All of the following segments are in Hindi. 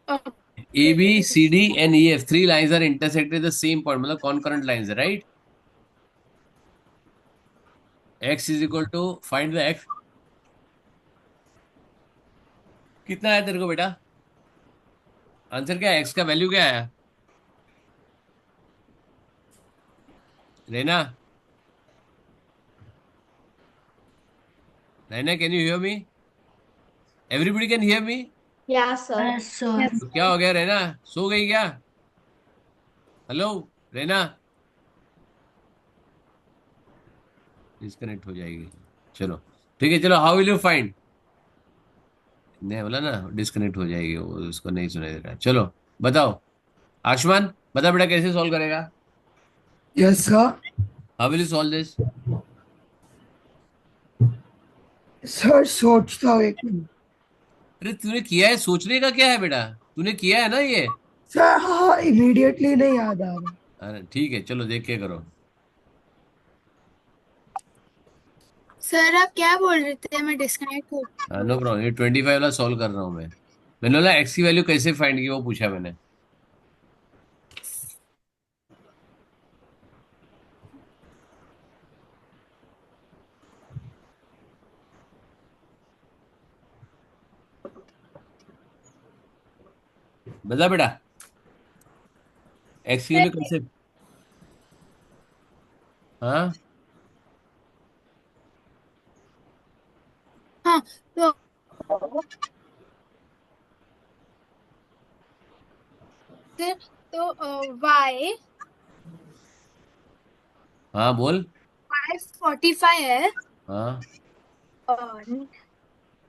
A B C D and E F, three lines are intersected the same point, मतलब कॉन्करेंट लाइंस है, right? X is equal to, find the X. कितना है तेरे को बेटा? आंसर क्या है? एक्स का वैल्यू क्या है? Rena, Rena, can you hear me? Everybody can hear me? Yes, sir. Yes sir. तो क्या हो गया रेना, सो गई क्या? हेलो रेना, डिस्कनेक्ट हो जाएगी। चलो ठीक है, चलो, हाउ विल यू फाइंड? नहीं बोला ना, डिस्कनेक्ट हो जाएगी वो, उसको नहीं सुनाई दे रहा। चलो बताओ, आयुष्मान बता बेटा, कैसे सॉल्व करेगा? Yes sir. How will you solve this? Sir सोचता हूँ एक मिनट। अरे तूने किया है, सोचने का क्या है बेटा? तूने किया है ना ये। सर हाँ, इमीडिएटली नहीं याद आ रहा। अरे ठीक है, चलो देख के करो। सर आप क्या बोल रहे थे, मैं डिस्कनेक्ट हो। नो प्रॉब्लम, ये 25 वाला सॉल्व कर रहा हूँ मैं। मैंने बोला एक्स की वैल्यू कैसे फाइंड की, वो पूछा मैंने। बता बेटा, एक्स की वैल्यू कैसे? हाँ, हाँ, तो सर, तो वाई हाँ बोल। वाई 45 है। हाँ और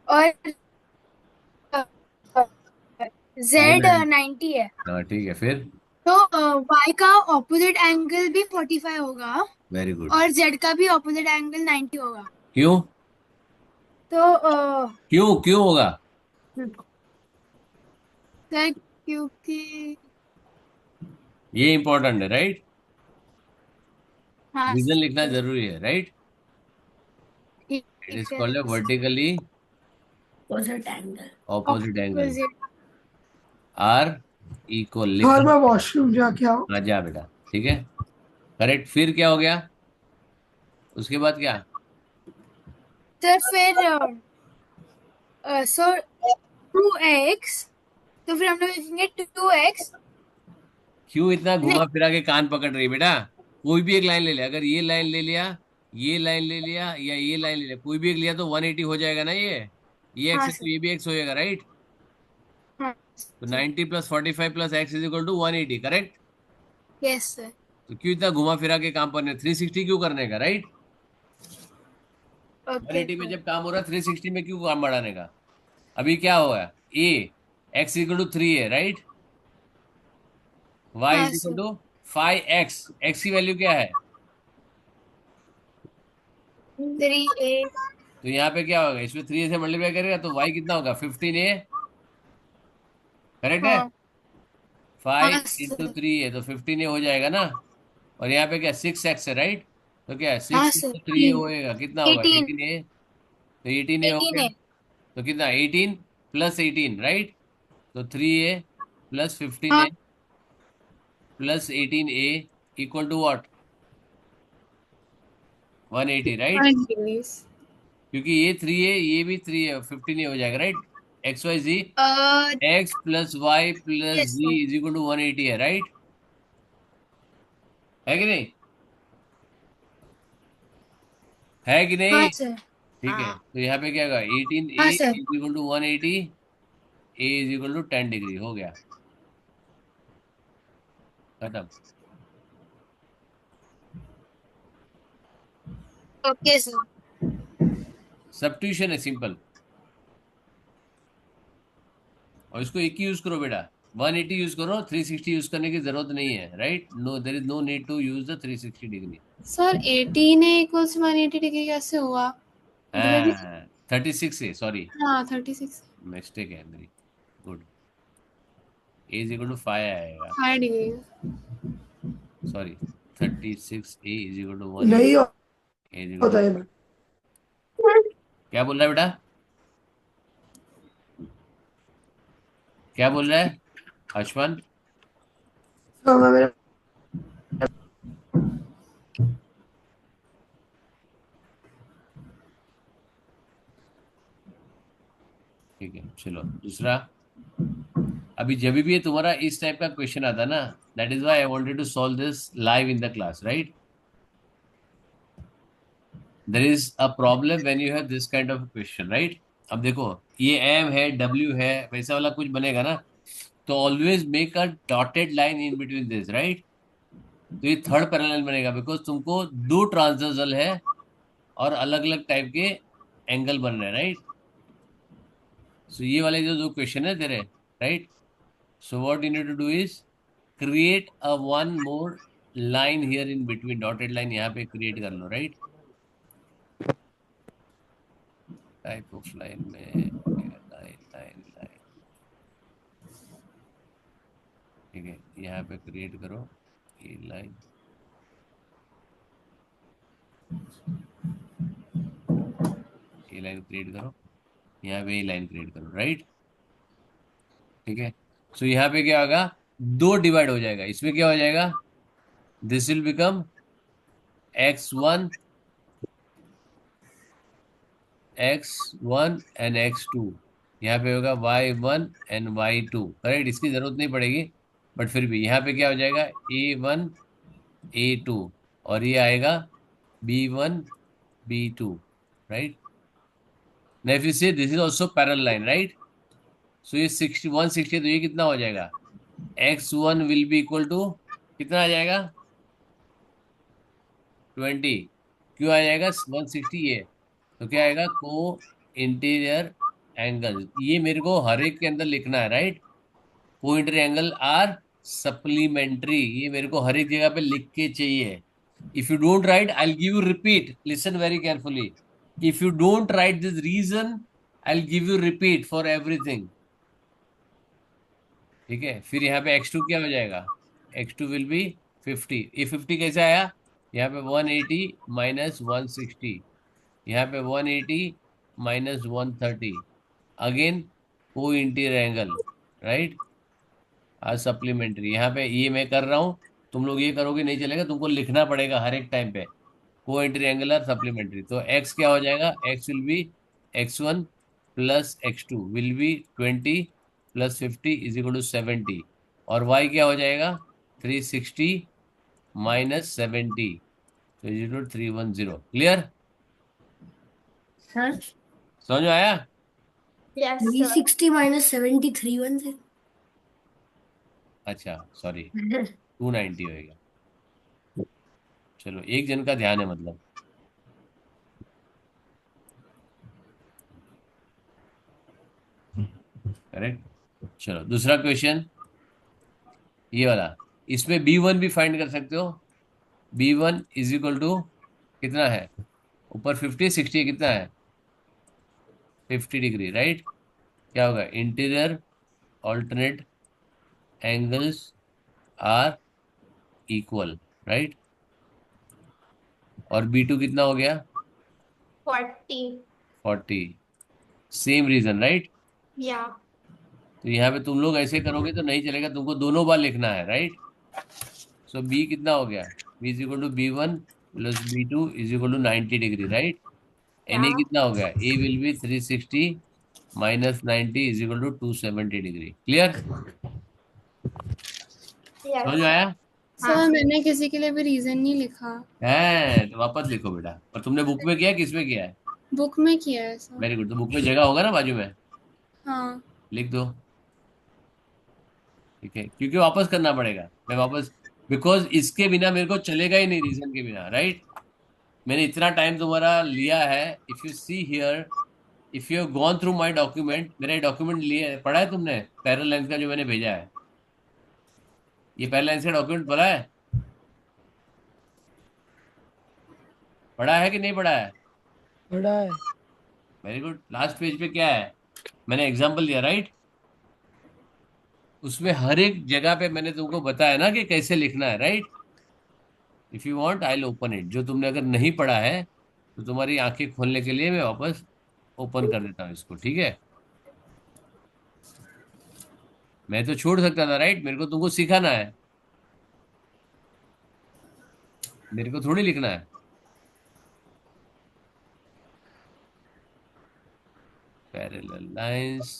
और ये जेड नाइन, 90 है। हाँ ठीक है, फिर? तो वाई का ऑपोजिट एंगल भी 45 होगा। Very good. और जेड का भी ऑपोजिट एंगल 90 होगा। क्यों? तो क्यों क्यों होगा? सर क्योंकि ये इंपॉर्टेंट है, राइट? हाँ रीजन लिखना सर, जरूरी है, राइट? ठीक इट इज है called sir. Vertically opposite angle. Opposite angle. Opposite. Are equal sir लिखा। मैं वॉशरूम जाके आओ। हाँ जा बेटा, ठीक है, करेक्ट। फिर क्या हो गया? उसके बाद क्या? सर फिर सर 2x, तो फिर हम लोग लिखेंगे 2x। क्यों इतना नहीं। घुमा फिरा के कान पकड़ रही है बेटा? कोई भी एक लाइन ले ले, अगर ये लाइन ले लिया, ये लाइन ले लिया, या ये लाइन ले लिया, कोई भी एक लिया तो 180 हो जाएगा ना ये एक्स हाँ है तो सर। ये भी एक्स हो जाएगा, राइट? हाँ तो sir. 90 plus 45 plus X is equal to 180, correct? Yes sir. तो क्यों इतना घुमा फिरा के काम करने, 360 क्यों करने का, राइट? ओके 180 में सर। जब काम हो रहा है, 360 में क्यों काम बढ़ाने का? अभी क्या होगा? ए एक्स इक्वल टू 3 है, राइट? वाई हाँ is equal sir. To 5x, X की वैल्यू क्या है? 3a। तो यहाँ पे क्या होगा, इसमें 3 से मल्टीप्लाई करेगा तो वाई कितना होगा, 15a, करेक्ट है? हाँ। 5 हाँ इंटू सर। 3 है तो 15a हो जाएगा ना। और यहाँ पे क्या 6x है, राइट? तो क्या है, हाँ 6 सर। इंटू 3 होएगा, कितना होगा, 18। 18a। तो 18a हो 18 गया। है। तो कितना, 18 प्लस 18, राइट? तो 3a प्लस 15a हाँ। Plus 18a equal to what, 180, right? 1 degrees. क्योंकि ये 3 है, ये भी 3 है, 15 हो जाएगा, राइट? एक्स वाई जी, X plus Y plus yes जी सर। इज इक्वल टू 180 है, राइट? है कि नहीं? है कि हाँ नहीं? सर। ठीक है, तो यहाँ पे क्या होगा, 18a हाँ sir. Is equal to 180, A is equal to 10 degree, हो गया, खत्म। Okay sir. सब्स्टिट्यूशन है सिंपल। और इसको एक ही यूज करो बेटा, 180 यूज करो, 360 यूज करने की जरूरत नहीं है, right? No, there is no need to use the 360 degree. Sir 18 A equals 180 degree कैसे हुआ? मतलब कि 36 है, सॉरी, हाँ 36। मिस्टेक है मेरी। Good. A is equal to 5 आएगा, 5 degree. Sorry, 36 A is equal to 180, नहीं ए इज इक्वल होता टू, है मैं। क्या बोल रहा है बेटा? क्या बोल रहा है? आयुष्मान? तो मैं मेरा ठीक है, चलो दूसरा। अभी जब भी ये तुम्हारा इस टाइप का क्वेश्चन आता ना, that is why I wanted to solve this live in the class, right? There is a problem when you have this kind of question, right? अब देखो, ये एम है, डब्ल्यू है, वैसा वाला कुछ बनेगा ना, तो always make a dotted line in between this, right? तो ये थर्ड पैरेलल बनेगा, बिकॉज तुमको दो ट्रांसवर्सल है और अलग अलग टाइप के एंगल बन रहे हैं, राइट? सो ये वाले जो दो क्वेश्चन है तेरे, right? So what you need to do is create a one more line here in between, dotted line यहाँ पे क्रिएट कर लो, राइट? टाइप ऑफ लाइन में लाइन लाइन लाइन, ठीक है, यहाँ पे क्रिएट करो ये लाइन, ये लाइन क्रिएट करो, यहाँ पे ये लाइन क्रिएट करो, राइट? ठीक है। सो यहाँ पे क्या होगा, दो डिवाइड हो जाएगा, इसमें क्या हो जाएगा, this will become x1, x1 and x2, यहाँ पे होगा y1 एंड y2, करेक्ट? इसकी जरूरत नहीं पड़ेगी, बट फिर भी यहाँ पे क्या हो जाएगा, a1 a2, और ये आएगा b1 b2, right? now if you say this is also parallel line, right? so ये 60 160, तो ये कितना हो जाएगा, x1 will be equal to कितना आ जाएगा, 20। क्यों आ जाएगा 160 ये, तो क्या आएगा, को इंटीरियर एंगल, ये मेरे को हर एक के अंदर लिखना है, राइट? को इंटीरियर एंगल आर सप्लीमेंट्री, ये मेरे को हर एक जगह पे लिख के चाहिए। If you don't write, I give you repeat, listen very carefully. If you don't write this reason, I give you repeat for everything, ठीक है? फिर यहाँ पे x2 क्या हो जाएगा, x2 विल बी 50। ये 50 कैसे आया, यहाँ पे 180 माइनस 160, यहाँ पे 180 माइनस 130, अगेन को इंटीरियर एंगल, राइट? आज सप्लीमेंट्री, यहाँ पे ये मैं कर रहा हूँ, तुम लोग ये करोगे नहीं चलेगा, तुमको लिखना पड़ेगा हर एक टाइम पे, co interior angle are supplementary. तो x क्या हो जाएगा, x will be x1 plus x2 will be 20 plus 50 is equal to 70, और y क्या हो जाएगा, 360 माइनस 70, तो is equal to 310। Clear? Sir समझ में आया? Yes sir 360 minus 70 310। अच्छा सॉरी, 290 होएगा। चलो, एक जन का ध्यान है मतलब। करेक्ट। चलो दूसरा क्वेश्चन, ये वाला, इसमें b1 भी फाइंड कर सकते हो। b1 इज इक्वल टू कितना है, ऊपर 50 60 कितना है, 50 डिग्री, राइट? क्या होगा, interior alternate angles are equal, right? और b2 कितना हो गया, 40 40, सेम रीजन, राइट? या तो यहाँ पे तुम लोग ऐसे करोगे तो नहीं चलेगा, तुमको दोनों बार लिखना है, राइट? सो b कितना हो गया, b is equal to b1 plus b2 is equal to 90 degree, right? na कितना हो गया, a will be 360 minus 90 is equal to 270 degree. Clear? Yes समझ में आया? सर मैंने किसी के लिए भी रीजन नहीं लिखा, है तो वापस लिखो बेटा। और तुमने बुक में किया है, किस में किया है? बुक में किया है सर। Very good. तो बुक में जगह होगा ना बाजू में, हाँ लिख दो, ठीक है? क्योंकि वापस करना पड़ेगा, मैं वापस, बिकॉज इसके बिना मेरे को चलेगा ही नहीं, रीजन के बिना, राइट? मैंने इतना टाइम तुम्हारा लिया है। If you see here, if you have gone through my document, मेरा डॉक्यूमेंट लिए पढ़ा है तुमने, पैरेलल लाइंस का जो मैंने भेजा है, ये पैरेलल लाइंस का डॉक्यूमेंट पढ़ा है? पढ़ा है कि नहीं पढ़ा है? बड़ा है। Very good. लास्ट पेज पे क्या है, मैंने एग्जांपल दिया, राइट? उसमें हर एक जगह पे मैंने तुमको बताया ना कि कैसे लिखना है, right? If you want I will open it. जो तुमने अगर नहीं पढ़ा है तो तुम्हारी आंखें खोलने के लिए मैं वापस ओपन कर देता हूँ इसको, ठीक है? मैं तो छोड़ सकता था, राइट? मेरे को तुमको सिखाना है, मेरे को थोड़ी लिखना है। पैरेलल लाइंस,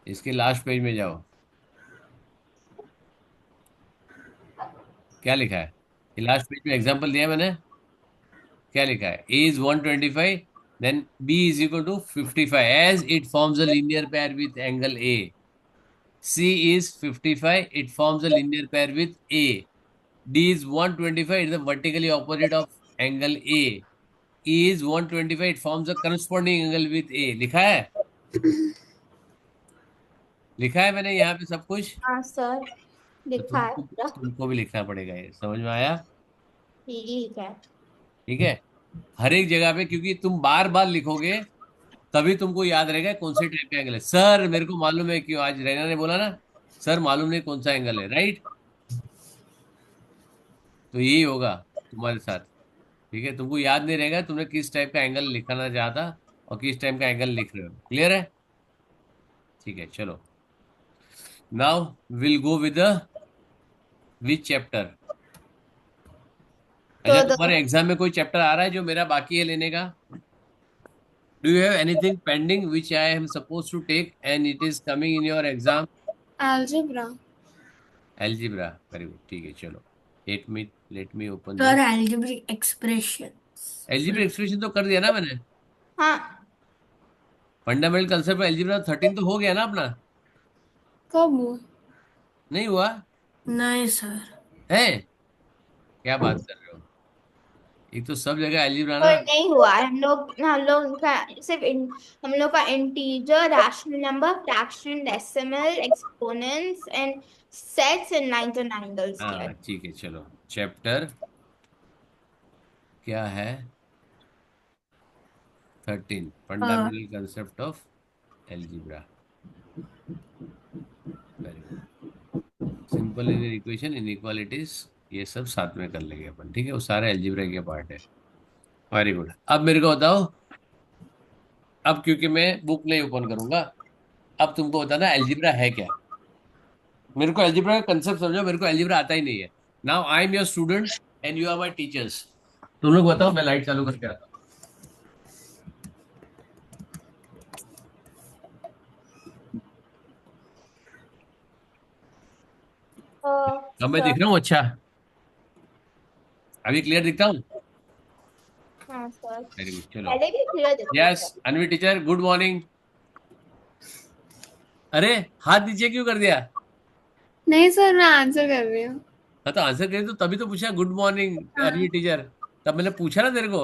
इसके लास्ट पेज में जाओ, क्या लिखा है? ये लास्ट पेज में एग्जांपल दिया है मैंने, क्या लिखा है? A is 125, then B is equal to 55 as it forms a linear pair with angle A. C is 55, it forms a linear pair with A. D is 125, it's the vertically opposite of angle A. E is 125, it forms a corresponding angle with A. लिखा है? लिखा है मैंने यहाँ पे सब कुछ। हाँ सर, तो लिखा है तुमको पूरा। तुमको भी लिखना पड़ेगा, ये समझ में आया? ठीक है। ठीक है, हर एक जगह पे, क्योंकि तुम बार बार लिखोगे तभी तुमको याद रहेगा कौन से टाइप का एंगल है। सर मेरे को मालूम है, क्यों आज रैना ने बोला ना, सर मालूम नहीं कौन सा एंगल है, राइट? तो यही होगा तुम्हारे साथ। ठीक है, तुमको याद नहीं रहेगा तुमने किस टाइप का एंगल लिखना चाहता और किस टाइप का एंगल लिख रहे हो। क्लियर है? ठीक है, चलो। Now will go with which chapter. अच्छा, तो तुम्हारे एग्जाम में कोई चैप्टर आ रहा है जो मेरा बाकी है लेने का? Do you have anything pending which I am suppose to take and it is coming in your exam? Algebra. Algebra, very good. ठीक है, चलो। Let me open Sir, this. algebraic expression. Algebra expression तो कर दिया ना मैंने। हाँ फंडामेंटल कंसेप्ट एल्जिब्रा 13 तो हो गया ना अपना? कब हुआ? नहीं हुआ नहीं sir. है? क्या बात कर रहे हो? एक तो सब जगह एल्जिब्रा तो ना। नहीं हुआ है। हम लोग का सिर्फ हम लोग का integer, rational number, fraction, decimal, exponents and sets and lines and angles किया हाँ है। ठीक है, चलो। चैप्टर क्या है? 13, Uh, fundamental concept of algebra. Very good. Simple linear equation, inequalities, ये सब साथ में कर लेंगे अपन। ठीक है, वो सारे एल्जिब्रा के पार्ट है। Very good. अब मेरे को बताओ, अब क्योंकि मैं बुक नहीं ओपन करूंगा, अब तुमको बताना एल्जिब्रा है क्या। मेरे को एल्जिब्रा का कंसेप्ट समझो, मेरे को एल्जिब्रा आता ही नहीं है। Now I am your student and you are my teachers. तुम लोग बताओ, मैं लाइट चालू करके आता हूँ। अब मैं सर, दिख रहा हूँ? अच्छा, अभी क्लियर दिखता हूँ? हाँ सर, वेरी गुड, चलो। पहले भी क्लियर दिखता यस, था। अनवी टीचर, गुड मॉर्निंग। अरे, हाथ नीचे क्यों कर दिया? नहीं सर, मैं आंसर कर रही हूँ। हाँ तो आंसर करें तो तभी तो पूछा गुड मॉर्निंग अनवी टीचर। तब मैंने पूछा ना तेरे को।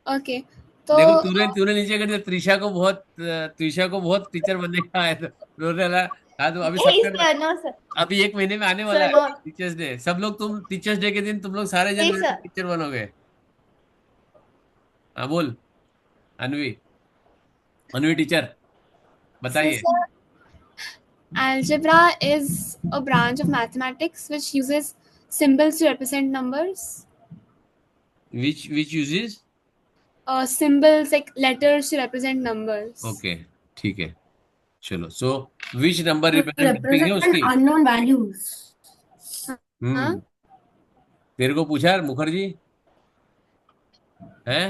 ओके, तो देखो, तूने तूने नीचे कर दिया। त्रिशा को बहुत टीचर बनने का है, तो रोने लगा। हाँ, तो अभी नहीं सबके, सर, नो सर। अभी 1 महीने में आने वाला सर है नो। Teachers day. सब लोग, तुम टीचर्स डे के दिन तुम लोग सारे जन नहीं मेरे सर। टीचर बनोगे। हाँ बोल, अनवी, अनवी टीचर, so बताइए। sir, algebra is a branch of mathematics which uses symbols to represent numbers. Which uses? Symbols like letters to represent numbers. Okay, ठीक है, चलो। सो विच नंबर to रिप्रेजेंटिंग है represent उसकी? unknown values. Huh? हम्म, तेरे को पूछा यार मुखर्जी है?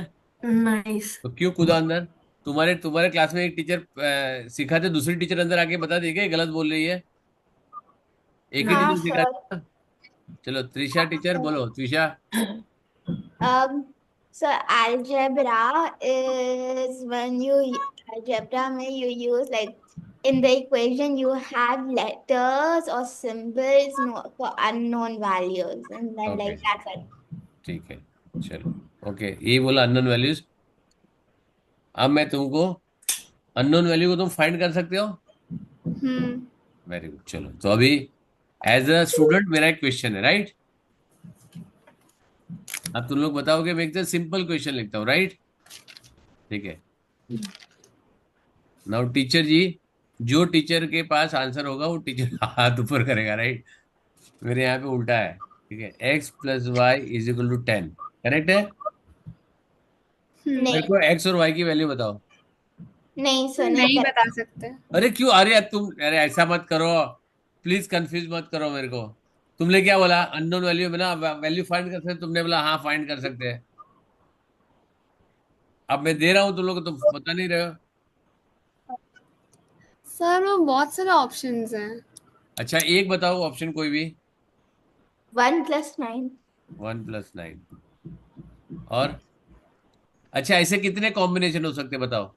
Nice. तो क्यों कूदा अंदर? तुम्हारे तुम्हारे क्लास में एक टीचर सिखाते, दूसरी टीचर अंदर आके बता देगी ये गलत बोल रही है। एक ही हाँ टीचर सर। सिखाता। चलो, त्रिशा टीचर बोलो, Trisha. So algebra is when algebra में you use like in the equation you have letters or symbols for unknown values and then okay, like that's it. ठीक है, चलो। ओके, यही बोला अननोन वैल्यूज। अब मैं तुमको अननोन वैल्यू को तुम फाइंड कर सकते हो। Hmm. वेरी गुड, चलो। तो अभी एज अ स्टूडेंट मेरा एक क्वेश्चन है, राइट? अब तुम लोग बताओगे, मैं एक सिंपल क्वेश्चन लिखता हूँ, राइट? ठीक है। नाउ टीचर जी, जो टीचर के पास आंसर होगा वो टीचर हाथ ऊपर करेगा, राइट? मेरे यहाँ पे उल्टा है। ठीक है, X plus Y is equal to 10, correct है? Hmm. मेरे नहीं को एक्स और वाई की वैल्यू बताओ। नहीं सर नहीं कर- बता सकते। अरे क्यों? अरे तुम, अरे ऐसा मत करो प्लीज, कंफ्यूज मत करो मेरे को। तुमने क्या बोला? अननोन वैल्यू में ना वैल्यू फाइंड कर सकते, तुमने बोला हाँ फाइंड कर सकते हैं। अब मैं दे रहा हूँ तुम लोग को, तुम बता नहीं रहे हो। सर वो बहुत सारे ऑप्शंस हैं। अच्छा एक बताओ ऑप्शन कोई भी। 1 + 9। 1 + 9 और अच्छा ऐसे कितने कॉम्बिनेशन हो सकते बताओ?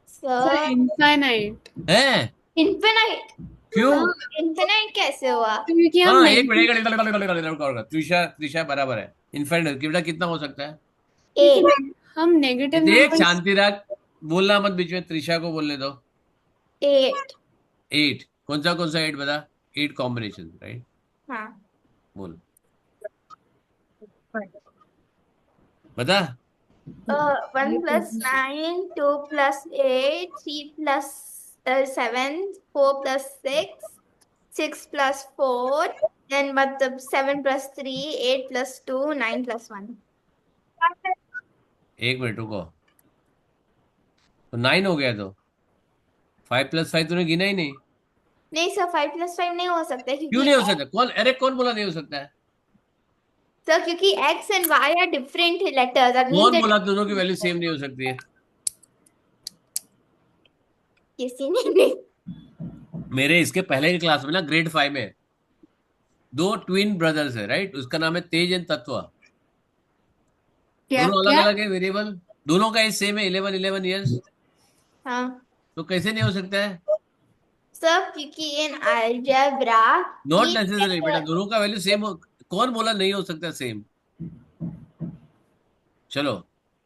Sir sir infinite. हैं? इन्फिनाइट। क्यों? हाँ, इन्फिनाइट कैसे हुआ? क्योंकि हम हाँ एक नेगेटिव, मिनट, त्रिशा त्रिशा बराबर है। इनफाइनाइट बेटा कितना हो सकता है? एट। हम नेगेटिव देख नंबर्स। शांति रख, बोलना मत बीच में, त्रिशा को बोलने दो। 8। 8? कौन सा 8 बता? 8 कॉम्बिनेशन राइट? हाँ। बोल बता। 1 + 9, 2 + 8, 3 + 7, 4 + 6, 6 + 4, then मतलब 7 + 3, 8 + 2, 9 + 1। एक मिनट रुको, तो 9 हो गया तो 5 + 5 तूने गिना ही नहीं। नहीं सर 5 + 5 नहीं हो सकता क्यों क्योंकि नहीं हो सकता? कौन, अरे कौन बोला नहीं हो सकता है? सर क्योंकि x and y are different letters. That means कौन that बोला दोनों की वैल्यू सेम नहीं हो सकती है? किसी ने नहीं। मेरे इसके पहले की क्लास में ना ग्रेड 5 में दो ट्विन ब्रदर्स है राइट, उसका नाम है तेज एंड तत्व। क्या दोनों अलग क्या? अलग है वेरिएबल, दोनों का एज सेम है, 11 11 ईयर्स। हाँ तो कैसे नहीं हो सकता है? सर क्योंकि इन अलजेब्रा नॉट each नेसेसरी बेटा, letter दोनों का वैल्यू सेम हो। कौन बोला नहीं हो सकता सेम? चलो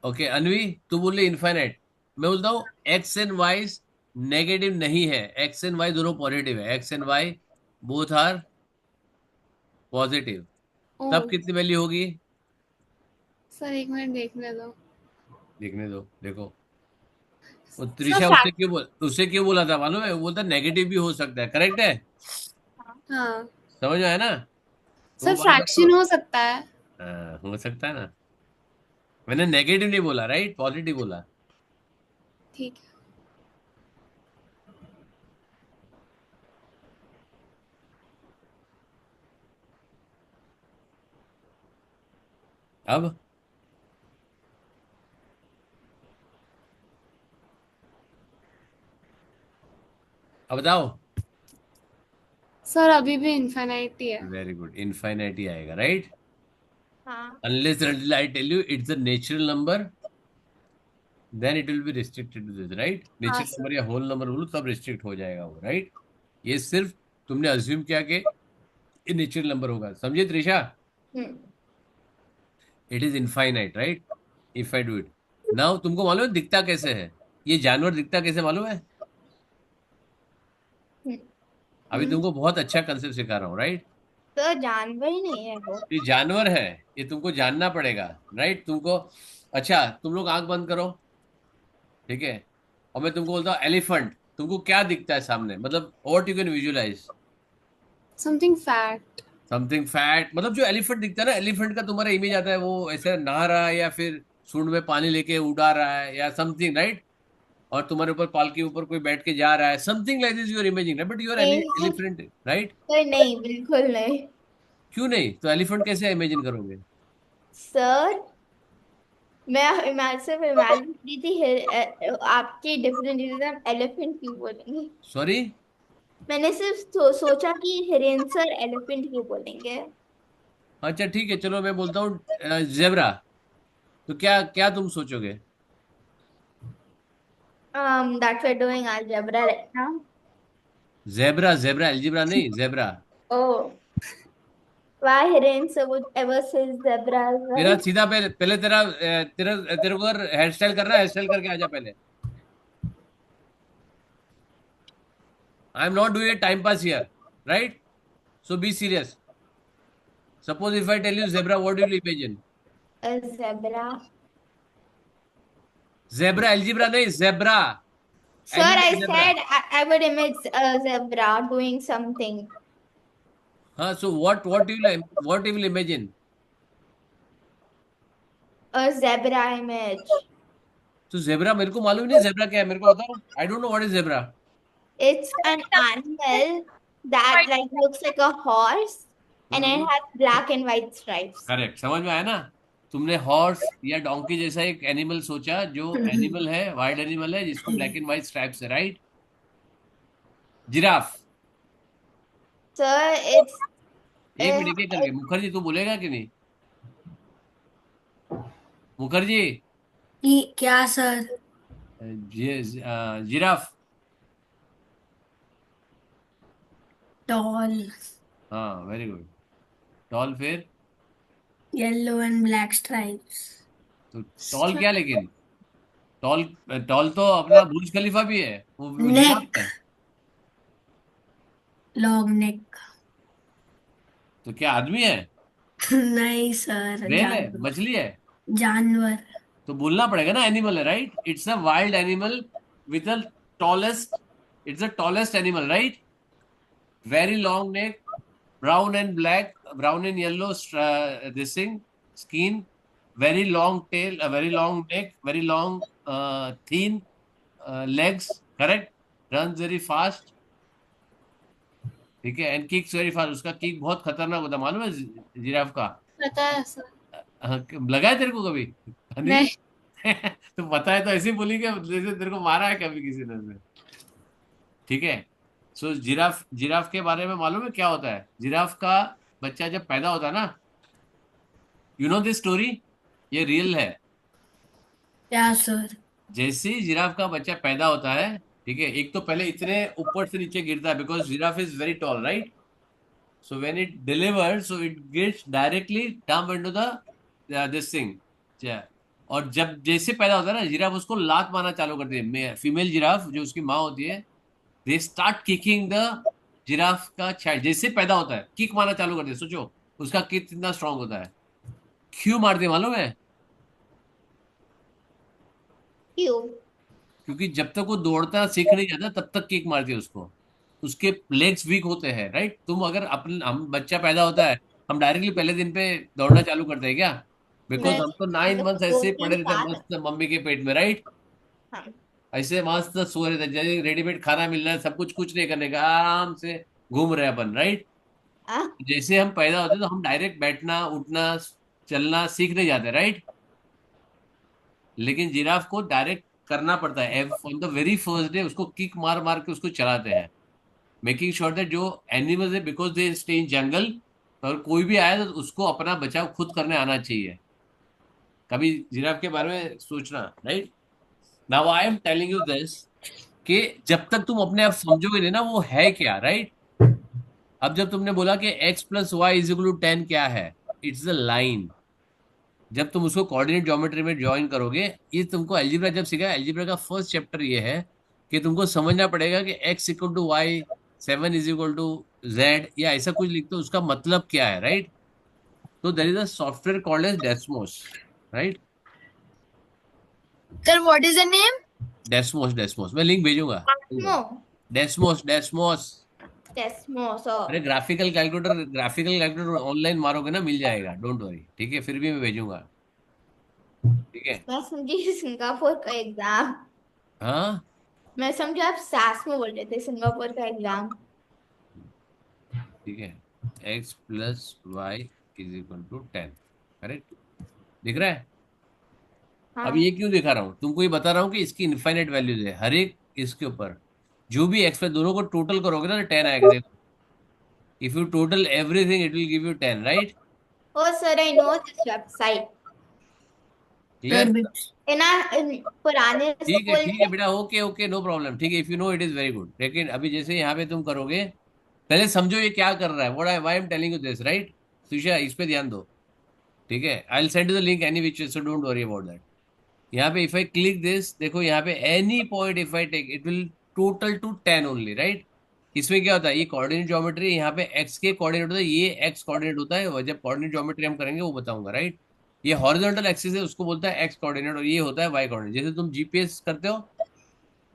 ओके अनवी, तू बोल रही इनफाइनाइट, मैं बोलता हूँ एक्स एंड वाई नेगेटिव नहीं है, एक्स एंड वाई दोनों पॉजिटिव है, X and Y both are positive. Oh तब कितनी वैल्यू होगी? सर एक मिनट देखने दो। देखने दो, देखो। वो सर त्रिशा फैक्ट, उससे क्यों बोला था मालूम है? वो बोलता नेगेटिव भी हो सकता है, करेक्ट है? हाँ समझ में आया ना? तो वो सर बात फ्रैक्शन रखो। हो सकता है। हाँ हो सकता है ना, मैंने नेगेटिव नहीं बोला राइट, पॉजिटिव बोला। ठीक है अब बताओ। सर, अभी भी इनफाइनाइट ही है। वेरी गुड, इनफाइनाइटी आएगा राइट, हाँ unless and until I tell you it's a natural number, then it will be restricted to this, right? हाँ नेचुरल सर। नंबर या होल नंबर बोलो तब रिस्ट्रिक्ट हो जाएगा वो, राइट? ये सिर्फ तुमने अज्यूम किया कि ये नेचुरल नंबर होगा, समझे Trisha? Hmm it is infinite right, if I do it now. तुमको मालूम है दिखता कैसे है? ये जानवर दिखता कैसे मालूम है? हम्म अभी तुमको बहुत अच्छा कंसेप्ट सिखा रहा हूँ राइट। तो जानवर ही नहीं है वो। ये जानवर है, ये तुमको जानना पड़ेगा राइट तुमको। अच्छा तुम लोग आंख बंद करो, ठीक है? और मैं तुमको बोलता हूँ एलिफेंट, तुमको क्या दिखता है सामने, मतलब what you can visualize? Something fat. Something fat, मतलब जो एलिफेंट दिखता है ना, एलिफेंट का तुम्हारा इमेज आता है वो ऐसे नहा रहा है या फिर सूंड में पानी लेके उड़ा रहा है या समथिंग राइट, और तुम्हारे ऊपर पाल के ऊपर कोई बैठ के जा रहा है, something like this you are imaging, but you are नहीं एलिफेंट राइट। सर नहीं बिल्कुल नहीं। क्यों नहीं? तो एलिफेंट कैसे इमेजिन करोगे? सर मैं सिर्फ इमेजिन की थी आपकी डिफरेंट एलिफेंट क्यों बोलेंगे। सॉरी? मैंने सिर्फ सोचा कि हिरेन सर एलिफेंट क्यों बोलेंगे। अच्छा ठीक है चलो मैं बोलता हूँ जेब्रा, तो क्या क्या तुम सोचोगे? That we're doing algebra right now. Zebra, zebra algebra नहीं, zebra. Oh, why Hiren sir would ever say zebra as तेरा well? सीधा पहले पहले तेरे को अगर हेयर स्टाइल करना है, हेयर स्टाइल करके आजा पहले। I am not doing time pass here right, so be serious. Suppose if I tell you zebra, what do you imagine? A zebra. Zebra, algebra नहीं, zebra. Sir, animal I zebra. said I would image a zebra doing something. हाँ so what you will imagine? A zebra image. तो जेब्रा मेरे को मालूम नहीं जेब्रा क्या है, मेरे को बताओ। आई don't know what is zebra. It's an animal that like looks like a horse and it has black and white stripes. Correct, समझ में आया ना। तुमने हॉर्स या डोंकी जैसा एक एनिमल सोचा जो एनिमल है, वाइल्ड एनिमल है जिसको ब्लैक एंड व्हाइट स्ट्राइप्स है, राइट। जिराफ। Sir, it's एक uh, मिनट एक करके, मुखर्जी तू बोलेगा कि नहीं? मुखर्जी। क्या सर? जिराफ। टॉल, हाँ वेरी गुड। टॉल फिर? Yellow and black stripes. तो टॉल क्या लेकिन? टॉल, टॉल तो अपना बुर्ज खलीफा भी है, वो जिराफ नेक, है। Long neck. तो क्या आदमी है? नहीं सर, व्हेल है, जानवर। मछली है? जानवर। तो बोलना पड़ेगा ना एनिमल है, right. It's a wild animal with the tallest, it's the tallest animal, right. Very long neck, brown and black, brown and yellow, this thing, skin, very long tail, a very long neck, very long, thin legs, correct, runs very fast, ठीक है, and kicks very fast। उसका किक बहुत खतरनाक होता है, मालूम है जिराफ का? पता है सर। लगा है तेरे को कभी? नहीं। नहीं। तो पता है तो ऐसे ही बोली कि जैसे तेरे को मारा है कभी किसी ने से। ठीक है। सो जिराफ, जिराफ के बारे में मालूम है क्या होता है? जिराफ का बच्चा जब पैदा होता है ना, यू नो दिस स्टोरी, ये रियल है। क्या सर? जैसे ही जिराफ का बच्चा पैदा होता है, ठीक है, एक तो पहले इतने ऊपर से नीचे गिरता है because giraffe is very tall, right. So when it deliver, so it gets directly dump into the this thing. और जब जैसे पैदा होता है ना, जिराफ उसको लात मारना चालू करती है। फीमेल जिराफ जो उसकी माँ होती है, they start kicking the giraffe का चाइल्ड। जैसे पैदा होता है किक मारना चालू करते हैं। सोचो उसका किक कितना स्ट्रांग होता है। क्यों मारते हैं मालूम है? cute. क्योंकि जब तक वो दौड़ता सीख नहीं जाता तब तक किक मारती है उसको। उसके लेग्स वीक होते हैं, राइट। तुम अगर अपन, हम बच्चा पैदा होता है, हम डायरेक्टली पहले दिन पे दौड़ना चालू करते हैं क्या? बिकॉज मैं हम तो 9 मंथ्स दो ऐसे ही तीन पड़े रहते हैं साल मस्त मम्मी के पेट में, राइट। हाँ ऐसे मस्त सो रहे थे, जैसे रेडीमेड खाना मिल रहा है, सब कुछ, कुछ नहीं करने का, आराम से घूम रहे हैं अपन, राइट। हाँ जैसे हम पैदा होते तो हम डायरेक्ट बैठना उठना चलना सीख नहीं जाते, राइट। लेकिन जिराफ को डायरेक्ट करना पड़ता है। On the very first day उसको किक मार मार के उसको चलाते हैं, मेकिंग श्योर दैट जो एनिमल्स है, बिकॉज दे स्टे इन जंगल, और कोई भी आया तो उसको अपना बचाव खुद करने आना चाहिए। कभी जिराफ के बारे में सोचना, right. Now I M telling you this, कि जब तक तुम अपने आप समझोगे नहीं ना वो है क्या, राइट। अब जब तुमने बोला कि x प्लस वाई इज इक्वल टू 10 क्या है, इट्स अ लाइन। जब तुम उसको कोऑर्डिनेट ज्योमेट्री में ज्वाइन करोगे, ये तुमको अलजेब्रा जब सीखा, अलजेब्रा का फर्स्ट चैप्टर ये है कि तुमको समझना पड़ेगा कि x equal to Y, 7 is equal to z, या ऐसा कुछ लिखते हो उसका मतलब क्या है, राइट। तो there is a software called as Desmos, right. Sir, what is the name? Desmos, Desmos मैं लिंक भेजूंगा। no Desmos, Desmos. that's more so अरे graphical calculator, graphical calculator online मारोगे ना मिल जाएगा, डोंट वरी, ठीक है। फिर भी मैं भेजूंगा, ठीक है। मैं समझी सिंगापुर का एग्जाम हाँ मैं समझी आप सास में बोल रहे थे सिंगापुर का एग्जाम ठीक है। x प्लस Y is equal to 10, correct. दिख रहा है? अब हाँ ये क्यों दिखा रहा हूँ तुमको? ये बता रहा हूँ कि इसकी इनफाइनाइट वैल्यूज है हर एक इसके ऊपर। जो भी एक्स पे दोनों को टोटल करोगे ना तो 10 आएगा, देखो। If you total everything it will give you 10, right. oh sir I know this website clear? in पुराने स्कूल ठीक है में बेटा, ओके ओके, नो प्रॉब्लम, ठीक है। If you know it is very good. लेकिन अभी जैसे यहाँ पे तुम करोगे, पहले समझो ये क्या कर रहा है, what I why am telling you this, right. Susha इस पे ध्यान दो, ठीक है। I will send you the link any which, so don't worry about that. यहाँ पे इफ आई क्लिक दिस, देखो यहाँ पे any point if I take it will total to 10 only, right. इसमें क्या होता है, ये कोऑर्डिनेट ज्योमेट्री, यहाँ पे एक्स के कोऑर्डिनेट होता है, ये एक्स कोऑर्डिनेट होता है। और जब कोऑर्डिनेट ज्योमेट्री हम करेंगे वो बताऊंगा, राइट। ये हॉरिजॉन्टल एक्सिस है, उसको बोलता है एक्स कोऑर्डिनेट, और ये होता है वाई कोऑर्डिनेट। जैसे तुम जीपीएस करते हो,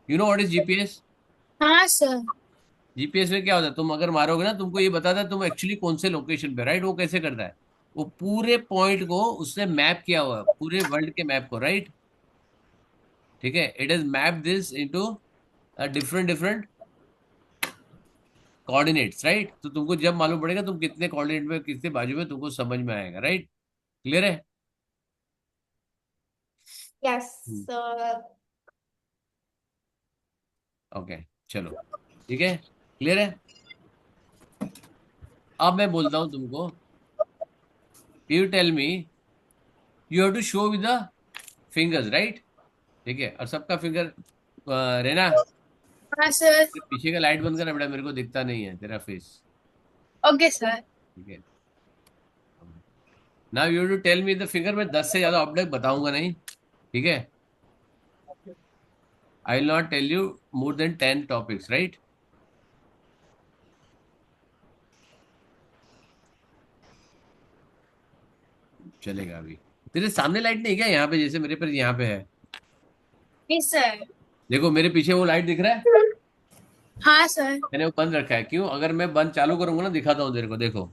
you know what is GPS? हाँ सर। जीपीएस में क्या होता है, तुम अगर मारोगे ना तुमको ये बताता है तुम एक्चुअली कौन से लोकेशन पे, राइट। वो कैसे करता है, वो पूरे पॉइंट को उसने मैप किया हुआ है, पूरे वर्ल्ड के मैप को, राइट। ठीक है, it is map this into different coordinates, right. तो तुमको जब मालूम पड़ेगा तुम कितने कोऑर्डिनेट में कितने बाजू में, तुमको समझ में आएगा, राइट। क्लियर है? Yes, sir. ओके, चलो, ठीक है, क्लियर है। अब मैं बोलता हूं तुमको, you tell me, you have to show with the fingers, right. ठीक है, और सबका फिंगर रहना। हाँ सर। पीछे का लाइट बंद करना बेटा, मेरे को दिखता नहीं है तेरा फेस। Okay sir. ठीक है, now you to tell me the figure. में 10 से ज्यादा ऑब्जेक्ट बताऊंगा नहीं, ठीक है। I will not tell you more than 10 topics, right. चलेगा। अभी तेरे सामने लाइट नहीं क्या यहाँ पे, जैसे मेरे पर यहाँ पे है? नहीं सर। देखो मेरे पीछे वो लाइट दिख रहा है, हाँ सर। मैंने वो बंद रखा है। क्यों? अगर मैं बंद चालू करूंगा ना, दिखाता हूँ तेरे को, देखो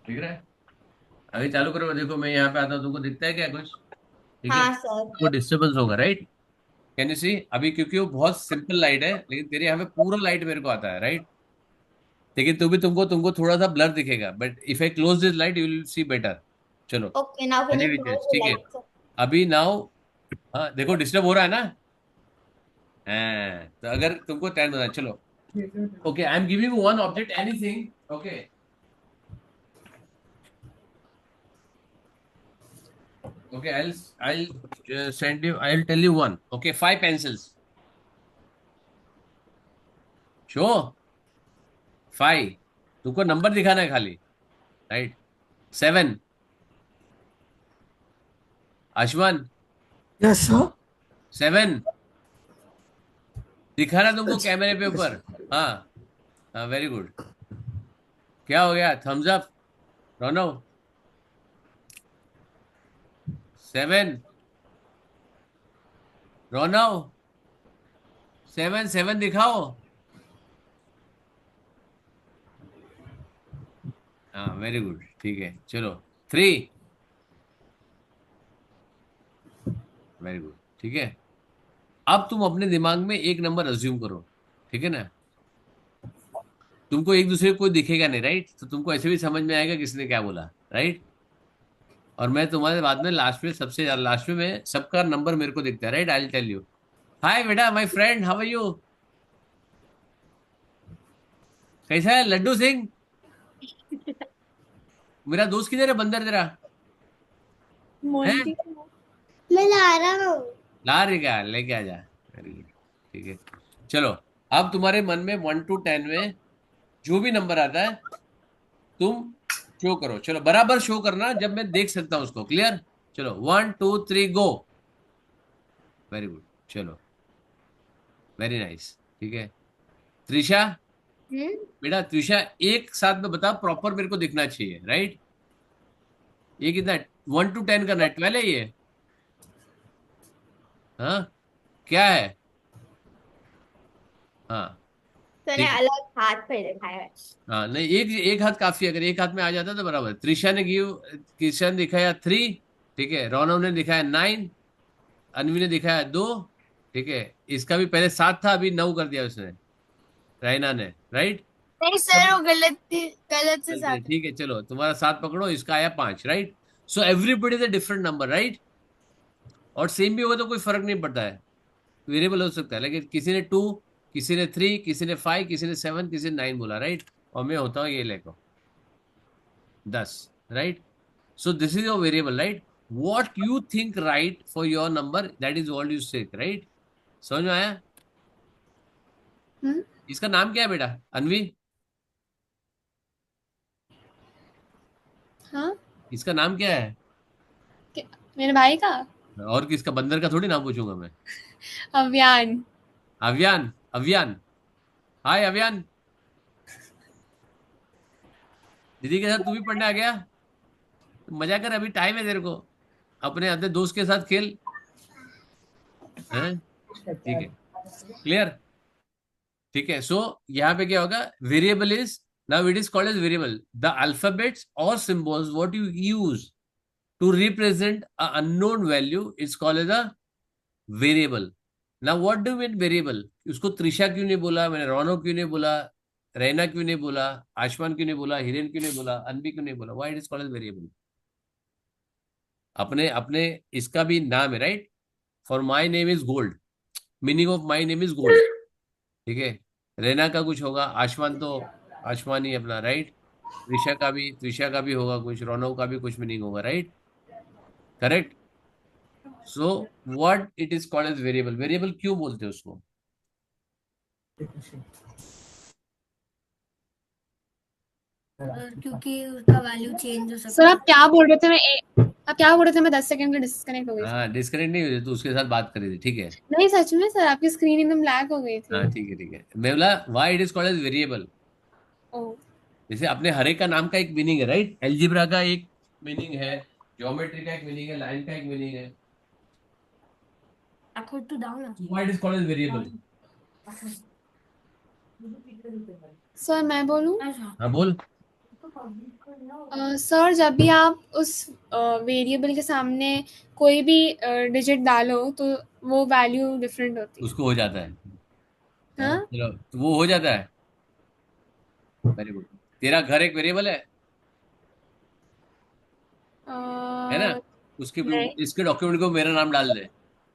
दिख रहा है। अभी चालू करूंगा, देखो मैं यहाँ पे आता हूँ, तुमको दिखता है क्या कुछ? ठीक है, हाँ सर। वो डिस्टर्बेंस होगा, राइट। Can you see? अभी क्योंकि वो बहुत सिंपल लाइट है, लेकिन तेरे यहाँ पे पूरा लाइट मेरे को आता है, राइट। लेकिन तो भी तुमको तुमको थोड़ा सा ब्लर दिखेगा, but if I close this light you will see better. चलो, Okay, now can any you which close wedge, the ठीक है। lights? अभी नाउ, हाँ देखो डिस्टर्ब हो रहा है ना। हाँ, तो अगर तुमको 10 होना है, चलो, okay, I am giving one object, anything, okay. Okay, I'll send you. I'll tell you one. Okay, 5 pencils. Sure, 5. तुमको नंबर दिखाना है खाली, राइट। 7. Ashwan, yes sir. 7 दिखाना तुमको कैमरे पे ऊपर। हाँ, हाँ, वेरी गुड। क्या हो गया? थम्स अप, रोनो। 7, रोनो, 7 दिखाओ। हाँ, वेरी गुड, ठीक है, चलो। 3, वेरी गुड, ठीक है। अब तुम अपने दिमाग में एक नंबर अज्यूम करो, ठीक है ना। तुमको एक दूसरे को कोई दिखेगा नहीं, राइट, तो तुमको ऐसे भी समझ में आएगा किसने क्या बोला, राइट। और मैं तुम्हारे बाद में लास्ट में, सबसे लास्ट में मैं सबका नंबर मेरे को दिखता है, right. I will tell you, hi बेटा, my friend, how are you? कैसा है लड्डू सिंह? मेरा दोस्त किधर है, बंदर तेरा है? मैं ला रहा हूँ। ला रही क्या? लेके आ जा, वेरी गुड, ठीक है। चलो, अब तुम्हारे मन में 1 to 10 में जो भी नंबर आता है तुम शो करो। चलो, बराबर शो करना जब मैं देख सकता हूँ उसको, क्लियर। चलो, 1 2 3 गो। वेरी गुड, चलो, वेरी नाइस, ठीक है। त्रिशा, बेटा त्रिशा, एक साथ में बता, प्रॉपर मेरे को दिखना चाहिए, राइट। ये कितना है? 1 to 10 करना है, 12 है ये? हाँ, क्या है? हाँ, तूने ठीक है। अलग हाथ पे दिखाया है। हाँ, नहीं, एक एक हाथ काफी है, अगर एक हाथ में आ जाता तो बराबर। त्रिशा ने गिव, किशन दिखाया 3, ठीक है। रौनव ने दिखाया 9, अनवी ने दिखाया 2, ठीक है। इसका भी पहले 7 था, अभी 9 कर दिया उसने, रायना ने, राइट। नहीं सर, वो गलत थी, गलत से चलते, साथ। ठीक है, चलो, तुम्हारा 7 पकड़ो, इसका आया 5, right. So everybody is a different number, right. और सेम भी होगा तो कोई फर्क नहीं पड़ता है, वेरिएबल हो सकता है, लेकिन किसी ने 2, किसी ने 3, किसी ने 5, किसी ने 7, किसी ने 9 बोला, राइट। और मैं होता हूँ ये लेको 10, right. So this is your variable, right. What you think right for your number, that is what you से, राइट। समझ में आया? हम्म, इसका नाम क्या है बेटा, अनवी? हाँ, इसका नाम क्या है? मेरे भाई का और किसका? बंदर का थोड़ी नाम पूछूंगा मैं। अव्यान। अव्यान, अव्यान, हाय अव्यान। दीदी के साथ तू भी पढ़ने आ गया? तो मजा कर, अभी टाइम है तेरे को, अपने अपने दोस्त के साथ खेल, हैं? ठीक है, क्लियर, ठीक है। सो यहाँ पे क्या होगा, variable is Now it is called as variable. The alphabets or symbols what you use to represent an unknown value is called as a variable. Now what do you mean variable? उसको त्रिशा क्यों नहीं बोला, मैंने रोनो क्यों नहीं बोला, रैना क्यों नहीं बोला, आशमान क्यों नहीं बोला, हिरेन क्यों नहीं बोला, अनबी क्यों नहीं बोला? Why it is called as variable? अपने अपने इसका भी नाम है, right? For my name is gold, meaning of my name is gold, ठीक है? रैना का कुछ होगा, आशमान तो आशमान ही अपना, राइट? त्रिशा का भी होगा कुछ, रोनो का भी कुछ मीनिंग होगा, right? Correct. So what it is called as variable. Variable क्यों बोलते हैं उसको? सर क्योंकि उसका वैल्यू चेंज हो सकता सर आप क्या बोल रहे थे? आप क्या बोल रहे थे? मैं 10 सेकंड के डिस्कनेक्ट हो गई थी। हाँ, डिस्कनेक्ट नहीं हुई, तो उसके साथ बात करी थी, ठीक है? नहीं सच में सर, आपकी स्क्रीन एकदम ब्लैक हो गई थी। हाँ ठीक है ठीक है. मैं बोला why it is called as variable. Oh, जैसे अपने हर एक का नाम का एक मीनिंग है, राइट? एल्जिब्रा का एक मीनिंग है, ज्योमेट्री का एक मीनिंग है, लाइन का एक मीनिंग है. I could to down. Why it is called as variable. Sir मैं बोलूं? हाँ बोल. सर जब भी आप उस वेरिएबल के सामने कोई भी डिजिट डालो तो वो वैल्यू डिफरेंट होती है। उसको हो जाता है. हाँ? चलो, तो वो हो जाता है. Very good. तेरा घर एक वेरिएबल है ना? उसके नहीं। इसके डॉक्यूमेंट को मेरा नाम डाल दे,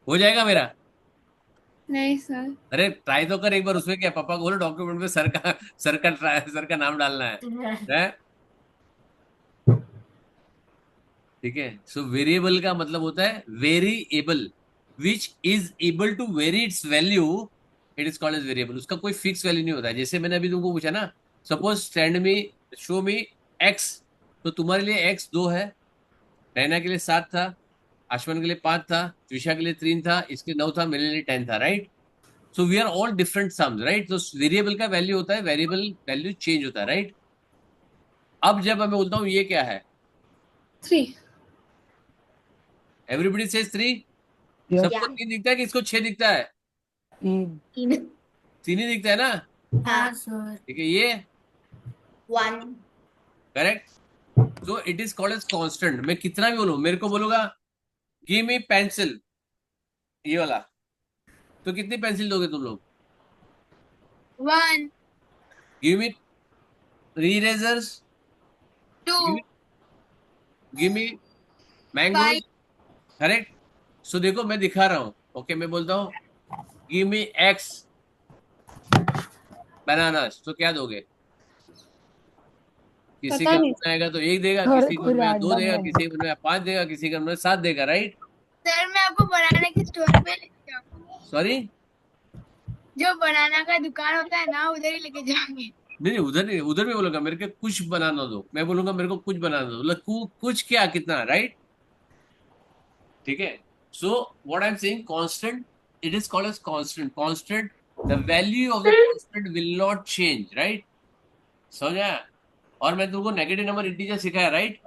हो जाएगा मेरा? नहीं सर। अरे ट्राई तो कर एक बार. उसमें क्या, पापा को बोलो डॉक्यूमेंट में सर का नाम डालना है? ठीक है. सो वेरिएबल का मतलब होता है variable which is able to vary its value, it is called as variable. उसका कोई फिक्स वैल्यू नहीं होता है. जैसे मैंने अभी तुमको पूछा ना, सपोज स्टैंड मी शो मी एक्स, तो तुम्हारे लिए एक्स 2 है, रैना के लिए 7 था, आशमान के लिए 5 था, त्रिशा के लिए 3 था, इसके 9 था, मेरे लिए 10 था, right? So we are all different sums, right? तो वेरिएबल का वैल्यू होता है, वेरिएबल वैल्यू चेंज होता है, राइट? अब जब मैं बोलता हूँ ये क्या है, 3। Everybody says 3. सबको 3 दिखता है कि इसको 6 दिखता है? 3 3 ही दिखता है ना? हाँ सर. ठीक है. ये 1. Correct. So it is called as constant. मैं कितना भी बोलूं, मेरे को बोलूंगा गिव मी पेंसिल, ये वाला, तो कितनी पेंसिल दोगे तुम लोग? 1, give me erasers, 2, give me mango. 5. Correct. So देखो मैं दिखा रहा हूं. ओके, मैं बोलता हूँ गिव मी एक्स बनानास, तो क्या दोगे? किसी पता का नहीं। मन आएगा तो 1 देगा, और किसी का कोई मन में 2 random देगा, है। किसी का मन में 5 देगा, किसी का मन में 7 देगा, राइट? सर मैं आपको बनाने की स्टोर पे लेके जाऊंगा। सॉरी, जो बनाना का दुकान होता है ना, उधर ही लेके जाएंगे। नहीं उधर नहीं, उधर भी बोलूंगा मेरे को कुछ बनाना दो, मैं बोलूंगा मेरे को कुछ बनाना दो, मतलब कुछ क्या, कितना, राइट? ठीक है. So what I am saying, constant, it is called as constant. Constant, the value of the constant will not change, right? समझा? और मैं तुमको नेगेटिव नंबर इंटीजर सिखाया, राइट?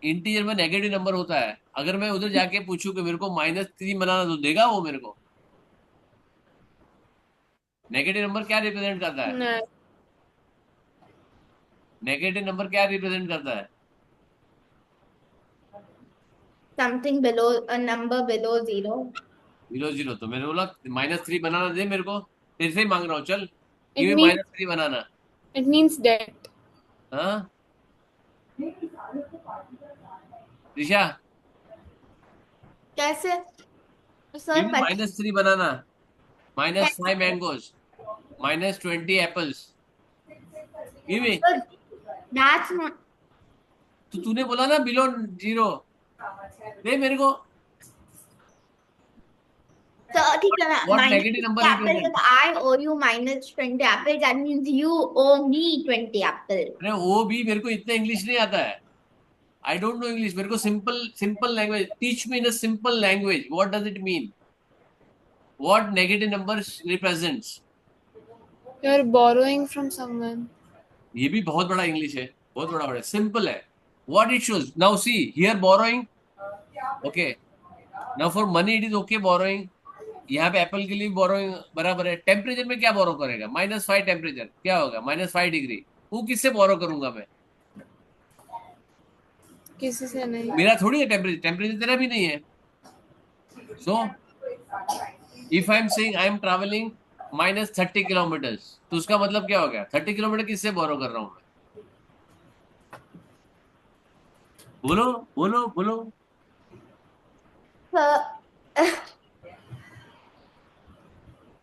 इंटीजर में नेगेटिव नंबर होता है. अगर मैं उधर जाके पूछूं कि मेरे को -3 बनाना तो देगा वो मेरे को? नेगेटिव नंबर क्या रिप्रेजेंट करता है? नहीं। नेगेटिव नंबर क्या रिप्रेजेंट करता है? Something below a number below 0. Below 0. तो मैंने बोला -3 बनाना दे मेरे को, तेरे से ही मांग रहा हूँ, चल It ये means -3 banana. it means debt. हाँ दिशा, कैसे? Sir give me -3 banana, -5 mangoes, -20 apples, give me. that's not. तो तूने बोला ना बिलो 0, दे मेरे को. So, ठीक है ना, What minus negative number 20 apples. represent? If I owe you -20 apples, that means you owe me 20 apples. अरे वो भी मेरे को इतना इंग्लिश नहीं आता है. आई डोंट नो इंग्लिश. मेरे को simple language teach me in a simple language. What does it mean? What negative numbers represents? You're borrowing from someone. ये भी बहुत बड़ा इंग्लिश है, बहुत बड़ा वर्ड है, सिंपल है. What it shows, now see here borrowing. Okay, now for money it is okay borrowing. यहाँ पे एप्पल के लिए बोरोइंग बराबर है। टेम्परेचर में क्या बोरो करेगा? -5 टेम्परेचर क्या होगा? -5 डिग्री। वो किससे बोरो करूंगा मैं? किसी से नहीं। मेरा थोड़ी है टेम्परेचर, टेम्परेचर तेरा भी नहीं है। So if I am saying I am travelling -30 kilometres, तो उसका मतलब क्या हो गया? 30 किलोमीटर किससे बोरो कर रहा हूं मैं? बोलो बोलो बोलो। So,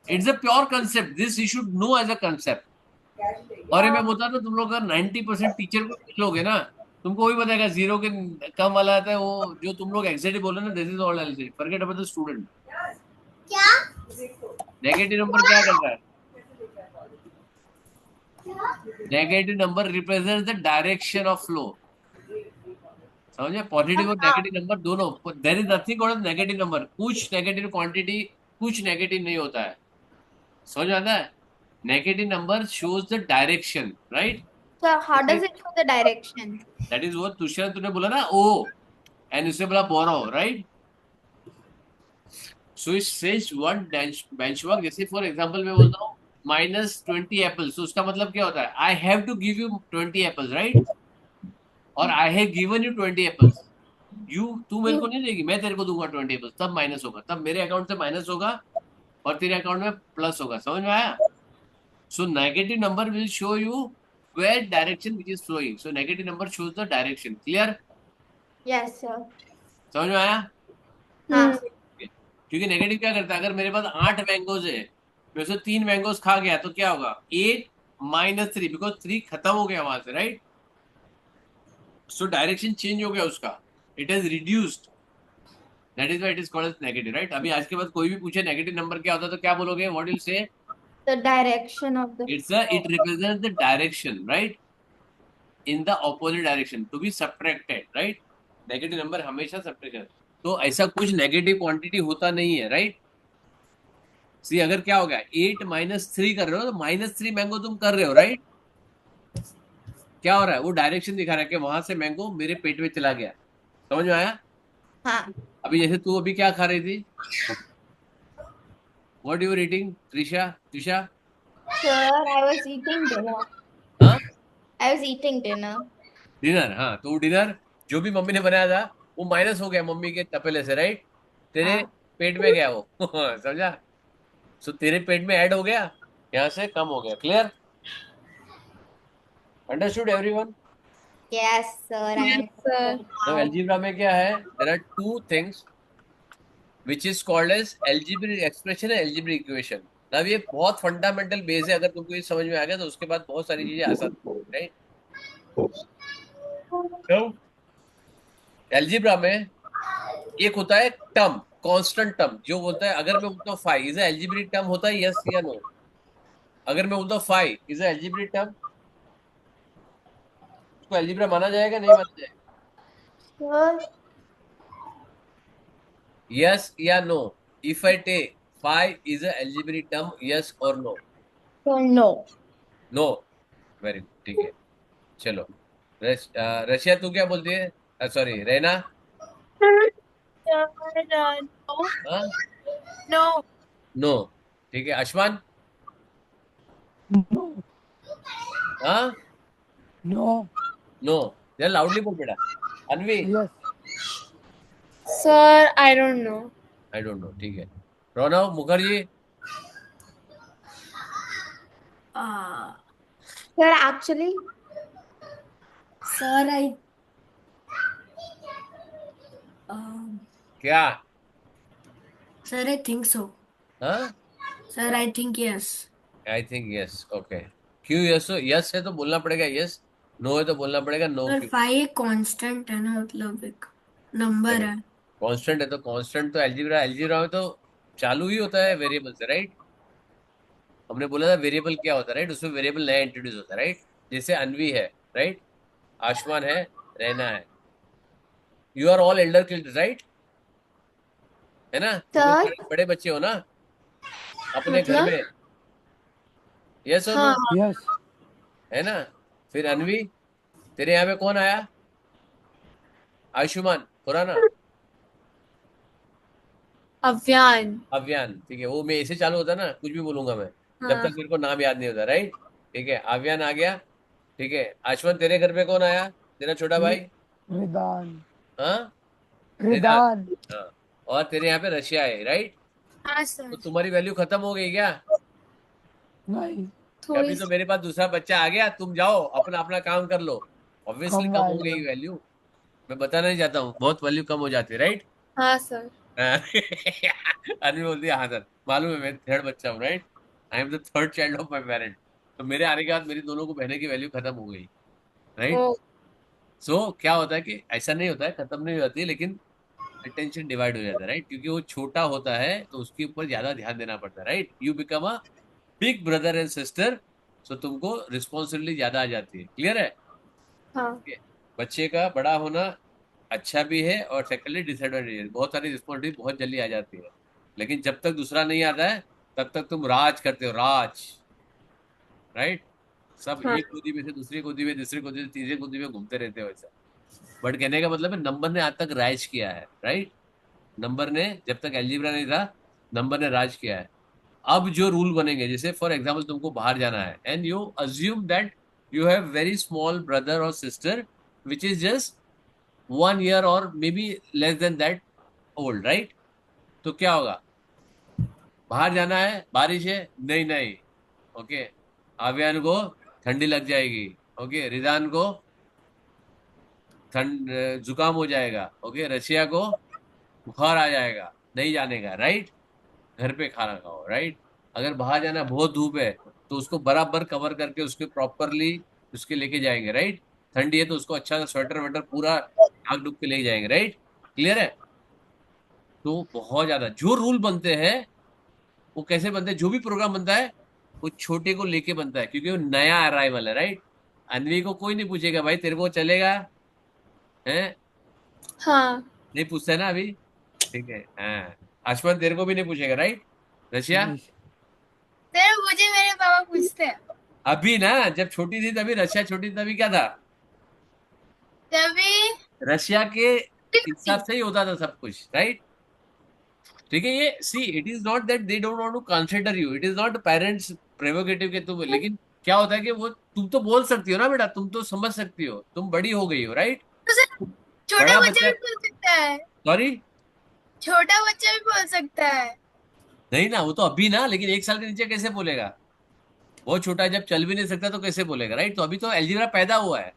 it's a pure concept, this you should know as a concept. और ये मैं बोलता था, तुम लोग अगर 90% टीचर को पूछ लोगे ना, तुमको वही बताएगा। जीरो के कम वाला आता है वो, जो तुम लोग एग्जैक्टली बोल रहे हो ना, this is all I say forget about the student. क्या? नेगेटिव नंबर क्या करता है? Negative number represent the direction of flow. समझे? पॉजिटिव और नेगेटिव नंबर दोनों, there is nothing called negative number. कुछ नेगेटिव क्वांटिटी, कुछ नेगेटिव नहीं होता है। समझ में आता है? Negative number shows the direction, right? So how does it show the direction? That is वो तुषार तूने बोला ना, ओ एंड उससे बोला बोरो, right? So it says one benchmark. जैसे फॉर एग्जांपल मैं बोलता हूँ -20 एप्पल्स, तो उसका मतलब क्या होता है? I have to give you 20 apples, right? और I have given you 20 apples. तू मेरे को नहीं देगी, मैं तेरे को दूंगा 20 एप्पल्स, तब माइनस होगा, तब मेरे अकाउंट से माइनस होगा और तेरे अकाउंट में प्लस होगा। समझ में आया? So negative number will show you where direction which is flowing. So negative number shows the direction. Clear? Yes, sir. समझ में आया? हाँ. क्योंकि नेगेटिव क्या करता है? अगर मेरे पास 8 मैंगोज है, मैं उससे 3 मैंगोज खा गया, तो क्या होगा? 8 - 3, बिकॉज 3 खत्म हो गया वहां से, राइट? सो डायरेक्शन चेंज हो गया उसका, it has reduced. That is why it is called as negative, right? अभी आज के बाद कोई भी पूछे नेगेटिव नंबर क्या होता है, तो क्या बोलोगे? What will say? The direction of the it represent the direction, right? In the opposite direction to be subtracted, right? Negative number हमेशा सब्ट्रैक्शन। तो ऐसा कुछ नेगेटिव क्वांटिटी होता नहीं है, राइट? सी अगर क्या हो गया, 8 - 3 कर रहे हो, तो -3 मैंगो तुम कर रहे हो, राइट? क्या हो रहा है? वो डायरेक्शन दिखा रहा है कि वहां से मैंगो मेरे पेट में चला गया। समझ में आया? हाँ. अभी जैसे तू अभी क्या खा रही थी? What you eating Trisha? Trisha? Sir, I was eating dinner. हाँ, I was eating dinner. Dinner. हाँ, तो डिनर जो भी मम्मी ने बनाया था, वो माइनस हो गया मम्मी के तपेले से, राइट? तेरे हाँ. पेट में गया वो। समझा? सो तेरे पेट में ऐड हो गया, यहाँ से कम हो गया। Clear? Understood everyone? Yes, sir. I Yes, sir. understood तो now. एलजीब्रा में क्या है? There are two things which is called as algebraic expression and algebraic equation. अब ये बहुत फंडामेंटल बेस है, अगर तुमको ये समझ में आ गया तो उसके बाद बहुत सारी चीजें आसान, राइट? एल्जेब्रा में एक होता है टर्म, कांस्टेंट टर्म, जो बोलता है अगर मैं बोलता हूँ फाइव इज एल्जेब्रिक टर्म, होता है यस या नो? अगर मैं बोलता हूँ फाइव इज एल्जेब्रिक टर्म, उसको एल्जेब्रा माना जाएगा नहीं माना जाएगा? Sir, यस या no? If I take five is algebraic term, yes और no? sir, no. No. Very good, ठीक है। चलो रशिया, तू क्या बोलती है? सॉरी, रहना। हाँ, No. नो। ठीक है, आयुष्मान? No, हाँ, no, नो। जरा लाउडली बोल बेटा। Anvi? yes, Sir, I don't know. I don't know, ठीक है। Pranav Mukherjee? Uh, Sir, actually, sir, um, क्या? sir, I think so. हाँ, Sir, I think yes. I think yes. Okay, क्यों यस? यस है तो बोलना पड़ेगा यस, नो है तो बोलना पड़ेगा नो। सर क्यों? 5 एक कांस्टेंट है ना, मतलब एक नंबर है। कांस्टेंट है तो कांस्टेंट तो एल्जीब्रा में तो चालू ही होता है वेरिएबल से, राइट? हमने बोला था वेरिएबल क्या होता है, राइट? उसमें वेरिएबल नया इंट्रोड्यूस होता है, राइट? जैसे अनवी है, राइट? आयुष्मान है, रहना है। You are all elder kid, right? है ना? तुम लोग sir, बड़े बच्चे हो ना अपने घर मतलब? में? यस और नो? हाँ. yes, है ना? फिर अनवी, तेरे यहाँ पे कौन आया? आयुष्मान खुराना? अव्यान। अव्यान, ठीक है, वो मैं ऐसे चालू होता ना, कुछ भी बोलूंगा मैं, जब हाँ। तक मेरे को नाम याद नहीं होता, राइट। ठीक है, अव्यान आ गया। ठीक है, आशवन तेरे घर पे कौन आया, तेरा छोटा भाई? रिदान। हाँ, रिदान। रिदान। हाँ, और तेरे यहाँ पे रशिया है, राइट। हाँ तो सर। तुम्हारी वैल्यू खत्म हो गई क्या? नहीं, अभी थोड़ी तो सी। मेरे पास दूसरा बच्चा आ गया, तुम जाओ अपना अपना काम कर लो। ऑब्वियसली कम कम हो वैल्यू। गई वैल्यू। मैं बताना नहीं चाहता हूँ, बहुत वैल्यू कम हो जाती है, राइट। हाँ सर। आदमी बोलती है हाँ सर, मालूम है मैं थर्ड बच्चा हूँ, right. I am the third child of my parent. तो मेरे आने के बाद मेरी दोनों को बहने की वैल्यू खत्म हो गई, ओ। राइट। सो क्या होता है कि ऐसा नहीं होता है, खत्म नहीं होती है, लेकिन अटेंशन डिवाइड हो जाता है, राइट, क्योंकि वो छोटा होता है तो उसके ऊपर ज्यादा ध्यान देना पड़ता है, right. You become a big brother and sister, so तुमको रिस्पॉन्सिबिलिटी ज्यादा आ जाती है, क्लियर है। हाँ। बच्चे का बड़ा होना अच्छा भी है, और सेकेंडली डिसएडवांटेज है, बहुत सारी रिस्पॉन्सिबिलिटी बहुत जल्दी आ जाती है, लेकिन जब तक दूसरा नहीं आता है तब तक तुम राज करते हो, राज, राइट। सब हाँ। एक गोदी में से दूसरी गोदी में, दूसरी गोदी से तीसरी गोदी में घूमते रहते हो ऐसा। बट कहने का मतलब है नंबर ने आज तक राज किया है, राइट। नंबर ने जब तक एल्जीब्रा नहीं था, नंबर ने राज किया है। अब जो रूल बनेंगे, जैसे फॉर एग्जाम्पल तुमको बाहर जाना है and you assume that you have very small brother और sister which is just 1 year और may be less than that old, right. तो क्या होगा, बाहर जाना है, बारिश है, नहीं नहीं, ओके, आव्यान को ठंडी लग जाएगी, ओके, रिदान को ठंड जुकाम हो जाएगा, ओके, रशिया को बुखार आ जाएगा, नहीं जाने का, राइट। घर पे खाना खाओ, राइट। अगर बाहर जाना, बहुत धूप है, तो उसको बराबर कवर करके उसके प्रॉपरली उसके लेके जाएंगे, राइट। ठंडी है तो उसको अच्छा सा स्वेटर वेटर पूरा ढाक ढुक के लेके जाएंगे, राइट। क्लियर है। तो बहुत ज्यादा जो रूल बनते हैं, वो कैसे बनते हैं, जो भी प्रोग्राम बनता है वो छोटे को लेके बनता है, क्योंकि वो नया अराइवल है, राइट। अन्वी को कोई नहीं पूछेगा भाई तेरे को चलेगा, है, हाँ। नहीं पूछता है ना अभी। ठीक है, हाँ। अश्वंत तेरे को भी नहीं पूछेगा, राइट। रशिया, नहीं। सर मुझे मेरे पापा पूछते हैं। अभी ना, जब छोटी थी तभी, रशिया छोटी थी तभी क्या था, तभी रशिया के 50। हिसाब से ही होता था सब कुछ, राइट। ठीक है, ये see it is not that they don't want to consider you, it is not parents prerogative के तुम, लेकिन क्या होता है कि वो तुम तो बोल सकती हो ना बेटा, तुम तो समझ सकती हो, तुम बड़ी हो गई हो, राइट। तो सर छोटा बड़ा बच्चा बच्चा, भी बोल सकता है। सॉरी, छोटा बच्चा भी बोल सकता है। नहीं ना, वो तो अभी ना, लेकिन 1 साल के नीचे कैसे बोलेगा, बहुत छोटा है, जब चल भी नहीं सकता तो कैसे बोलेगा, राइट। तो अभी तो एल्जीब्रा पैदा हुआ है।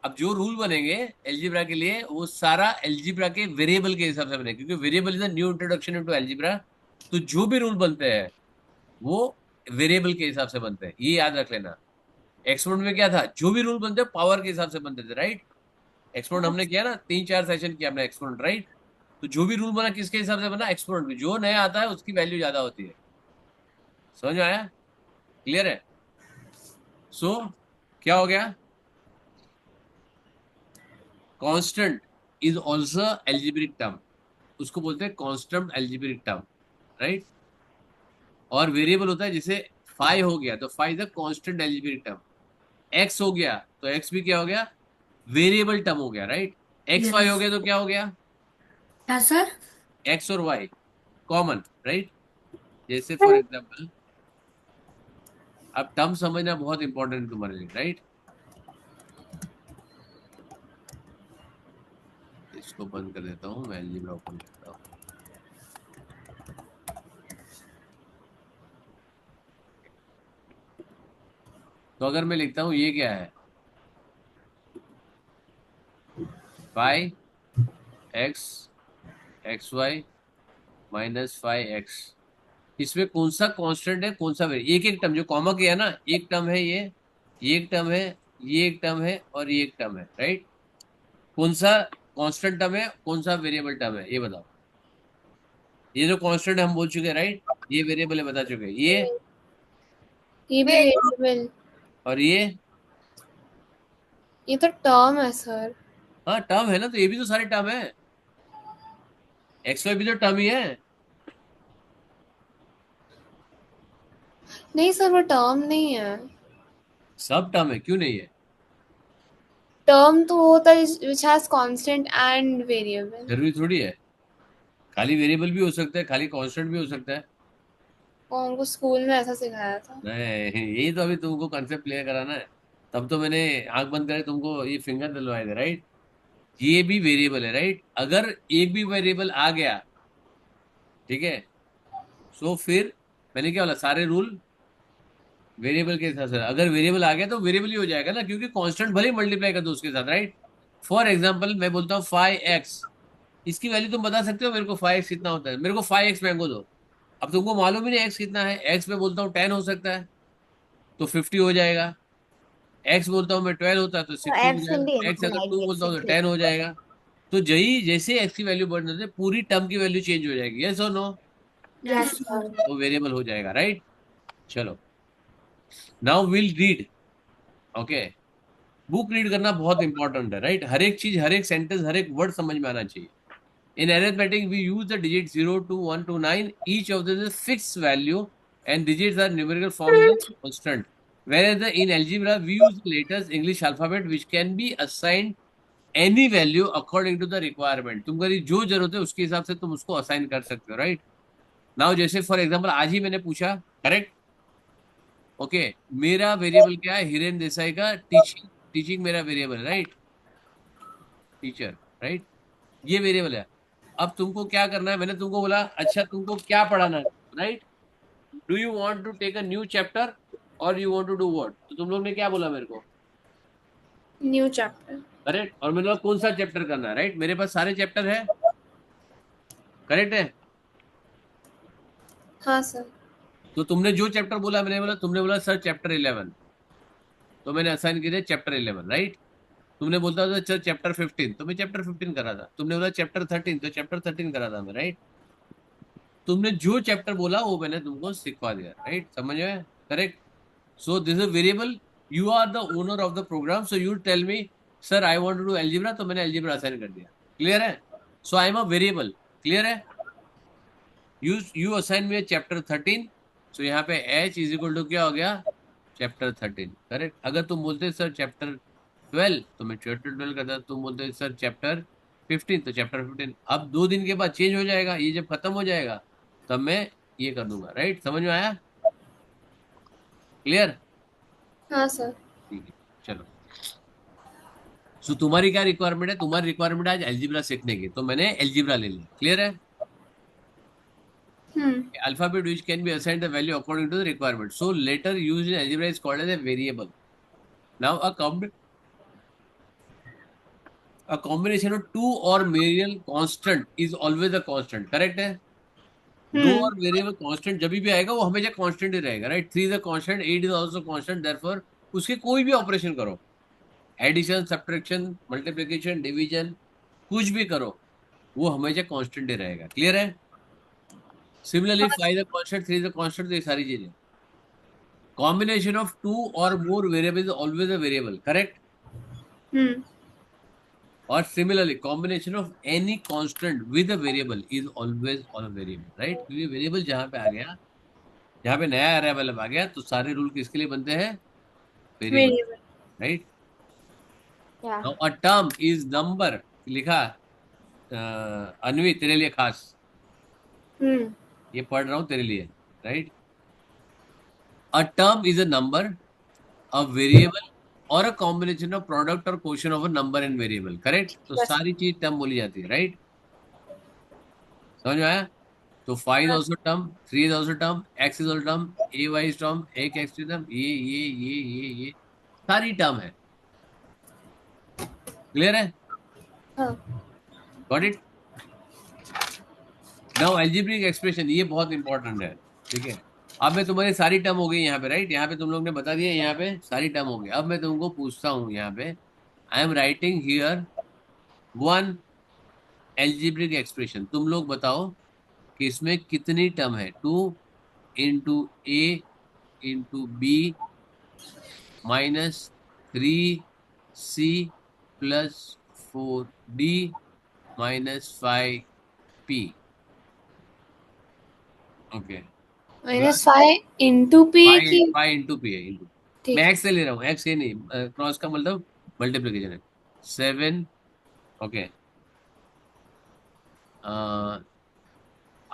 अब जो रूल बनेंगे एल्जीब्रा के लिए, वो सारा एल्जीब्रा के वेरिएबल के हिसाब से बनेगा, क्योंकि variable is a new introduction into algebra. तो जो भी रूल बनते हैं वो वेरिएबल के हिसाब से बनते हैं, ये याद रख लेना। एक्सपोनेंट में क्या था, जो भी रूल बनते हैं पावर के हिसाब से बनते थे, राइट। एक्सपोनेंट हमने किया ना, 3-4 सेशन किया हमने एक्सपोनेंट, राइट। तो जो भी रूल बना किसके हिसाब से बना, एक्सपोनेंट में, जो नया आता है उसकी वैल्यू ज्यादा होती है। समझ में आया, क्लियर है। सो क्या हो गया, constant is also algebraic term, उसको बोलते हैं कांस्टेंट एल्जेब्रिक टर्म, राइट। और वेरिएबल होता है, जैसे फाइव हो गया तो five is a constant algebraic term, x हो गया तो एक्स भी क्या हो गया, वेरिएबल टर्म हो गया, राइट। एक्स वाई हो यस। गया तो क्या हो गया, क्या सर? एक्स और वाई कॉमन, राइट। जैसे फॉर एग्जाम्पल, अब टर्म समझना बहुत इंपॉर्टेंट है तुम्हारे लिए, राइट। इसको बंद कर देता हूँ, मैं अलजेब्रा ओपन करता हूँ। तो अगर मैं लिखता हूँ, ये क्या है, five x x y minus 5x, इसमें कौन सा कांस्टेंट है, कौन सा वेरिएबल, एक एक टर्म जो कॉमा किया ना, एक टर्म है ये एक टर्म है, ये एक टर्म है, और ये एक टर्म है, राइट। कौन सा कांस्टेंट टर्म है, कौन सा वेरिएबल टर्म है, ये बताओ। ये जो कांस्टेंट हम बोल चुके हैं, राइट, ये वेरिएबल है बता चुके हैं, ये भी वेरिएबल। और ये तो टर्म है सर। हाँ टर्म है ना, तो ये भी तो सारे टर्म है, एक्स वाई भी तो टर्म ही है। नहीं सर, वो टर्म नहीं है। सब टर्म है, क्यों नहीं है, टर्म तो वो होता है which has constant and variable. जरूरी थोड़ी है, खाली वेरिएबल भी हो सकता है, खाली कांस्टेंट भी हो सकता है। और उनको स्कूल में ऐसा सिखाया था। नहीं, यही तो अभी तुमको कंसेप्ट क्लियर कराना है। तब तो मैंने आंख बंद करके तुमको ये फिंगर दिलवाए थे, राइट। ये भी वेरिएबल है, राइट। अगर एक भी वेरिएबल आ गया, ठीक है, सो फिर मैंने क्या बोला, सारे रूल वेरिएबल के हिसाब से। अगर वेरिएबल आ गया तो वेरिएबल ही हो जाएगा ना, क्योंकि कांस्टेंट भले ही मल्टीप्लाई कर दो उसके साथ, राइट। फॉर एग्जाम्पल मैं बोलता हूँ 5x, इसकी वैल्यू तुम बता सकते हो मेरे को 5x कितना होता है, मेरे को 5x मैंगो दो। अब तुमको मालूम ही नहीं x कितना है। x में बोलता हूँ 10 हो सकता है तो 50 हो जाएगा। x बोलता हूँ मैं 12 होता है तो So 60 हो X will be जाएगा। x अगर infinite 2 बोलता हूँ तो basically. 10 हो जाएगा। तो जही जैसे x की वैल्यू बढ़ जाती है, पूरी टर्म की वैल्यू चेंज हो जाएगी। यस और नो? Yes, Yes. sir. तो वेरिएबल हो जाएगा, राइट। चलो, now will read. Okay, book read करना बहुत इंपॉर्टेंट है, राइट। हर एक चीज, हर एक सेंटेंस, हर एक वर्ड समझ में आना चाहिए। In arithmetic, we use the digits 0 to 1 to 9. Each of them is a fixed value, and digits are numerical forms of constant. Whereas in algebra, we use the latest English alphabet, which can be assigned any value according to the requirement. तुम्हारी जो जरूरत है उसके हिसाब से तुम उसको असाइन कर सकते हो, राइट। नाउ जैसे फॉर एग्जांपल आज ही मैंने पूछा, करेक्ट। ओके, मेरा वेरिएबल क्या है? हिरेन देसाई का टीचिंग। टीचिंग मेरा वेरिएबल है, राइट। Teacher, right. ये वेरिएबल है। अब तुमको क्या करना है, मैंने तुमको बोला अच्छा तुमको क्या पढ़ाना है, right. Do you want to take a new chapter और you want to do what? तो तुम लोग ने क्या बोला मेरे को? New chapter. करेक्ट। और मैंने बोला कौन सा चैप्टर करना है, राइट। मेरे पास सारे चैप्टर है, करेक्ट है। हाँ सर। तो तुमने जो चैप्टर बोला, मैंने बोला, तुमने बोला सर चैप्टर 11, तो मैंने असाइन किया चैप्टर 11, राइट। तुमने बोलता था सर चैप्टर 15, तो मैं चैप्टर 15 करा था। तुमने बोला चैप्टर 13, तो चैप्टर 13 करा था मैं, राइट। तुमने जो चैप्टर बोला वो मैंने तुमको सिखवा दिया, राइट। समझ में? Correct. So this is a variable. You are the owner of the program. So you tell me, sir, I want to do algebra. तो मैंने algebra assign कर दिया। Clear है? So I am a variable. Clear है? You assign me a chapter 13. So यहाँ पे h is equal to क्या हो गया? Chapter 13, correct. अगर तुम बोलते सर चैप्टर 12 तो मैं चैप्टर 12 करता। तुम बोलते सर चैप्टर 15 तो चैप्टर 15। अब 2 दिन के बाद चेंज हो जाएगा, ये जब खत्म हो जाएगा तब मैं ये कर दूंगा, राइट। समझ में आया? क्लियर? हाँ सर। ठीक है, चलो। सो तुम्हारी क्या रिक्वायरमेंट है? तुम्हारी रिक्वायरमेंट है आज एल्जिब्रा सीखने की, तो मैंने एल्जिब्रा ले लिया। क्लियर है? Alphabet which can be assigned the value according to the requirement. So later used in algebra is called as a variable. Now a combination of two or variable constant is always a constant. Correct है? दो और वेरिएबल कांस्टेंट जब भी आएगा वो हमेशा कांस्टेंट ही रहेगा, right. 3 is a constant, 8 is also constant, therefore उसके कोई भी ऑपरेशन करो, एडिशन, सब्ट्रैक्शन, मल्टीप्लिकेशन, डिवीजन, कुछ भी करो वो हमेशा कांस्टेंट ही रहेगा। क्लियर है? Similarly 5 is a constant, 3 is a constant, तो ये सारी चीजें। कॉम्बिनेशन ऑफ 2 और more variable is always a variable, correct. और similarly combination of any constant with a variable is always on a variable, right. क्योंकि वेरिएबल जहां पे आ गया, जहां पे नया वेरिएबल आ गया, तो सारे रूल किसके लिए बनते हैं? Variable, right. Yeah. Now a term is number, लिखा अन्वी तेरे लिए खास, ये पढ़ रहा हूं तेरे लिए, right. A term is a number, a variable और अ कॉम्बिनेशन ऑफ प्रोडक्ट और question of a number and variable, correct. तो सारी चीज टर्म बोली जाती है, राइट। समझ में आया? तो 5 is also term, 3 is also term, x is also term, a y is term, एक x इज टर्म, ये सारी टर्म है। क्लियर है? Got it? Now algebraic expression, ये बहुत इंपॉर्टेंट है, ठीक है। अब मैं तुम्हारी सारी टर्म हो गई यहाँ पे, राइट। यहाँ पे तुम लोग ने बता दिया, यहाँ पे सारी टर्म हो गई। अब मैं तुमको पूछता हूँ, यहाँ पे I am writing here one algebraic expression. तुम लोग बताओ कि इसमें कितनी टर्म है? 2 into A into B minus 3c plus 4d minus 5p। Okay, -5 into P की। 5 इंटू पी है, इंटू ठीक मैं है। एक्स से ले रहा हूँ, एक्स ये नहीं, क्रॉस का मतलब मल्टीप्लिकेशन है। 7, okay,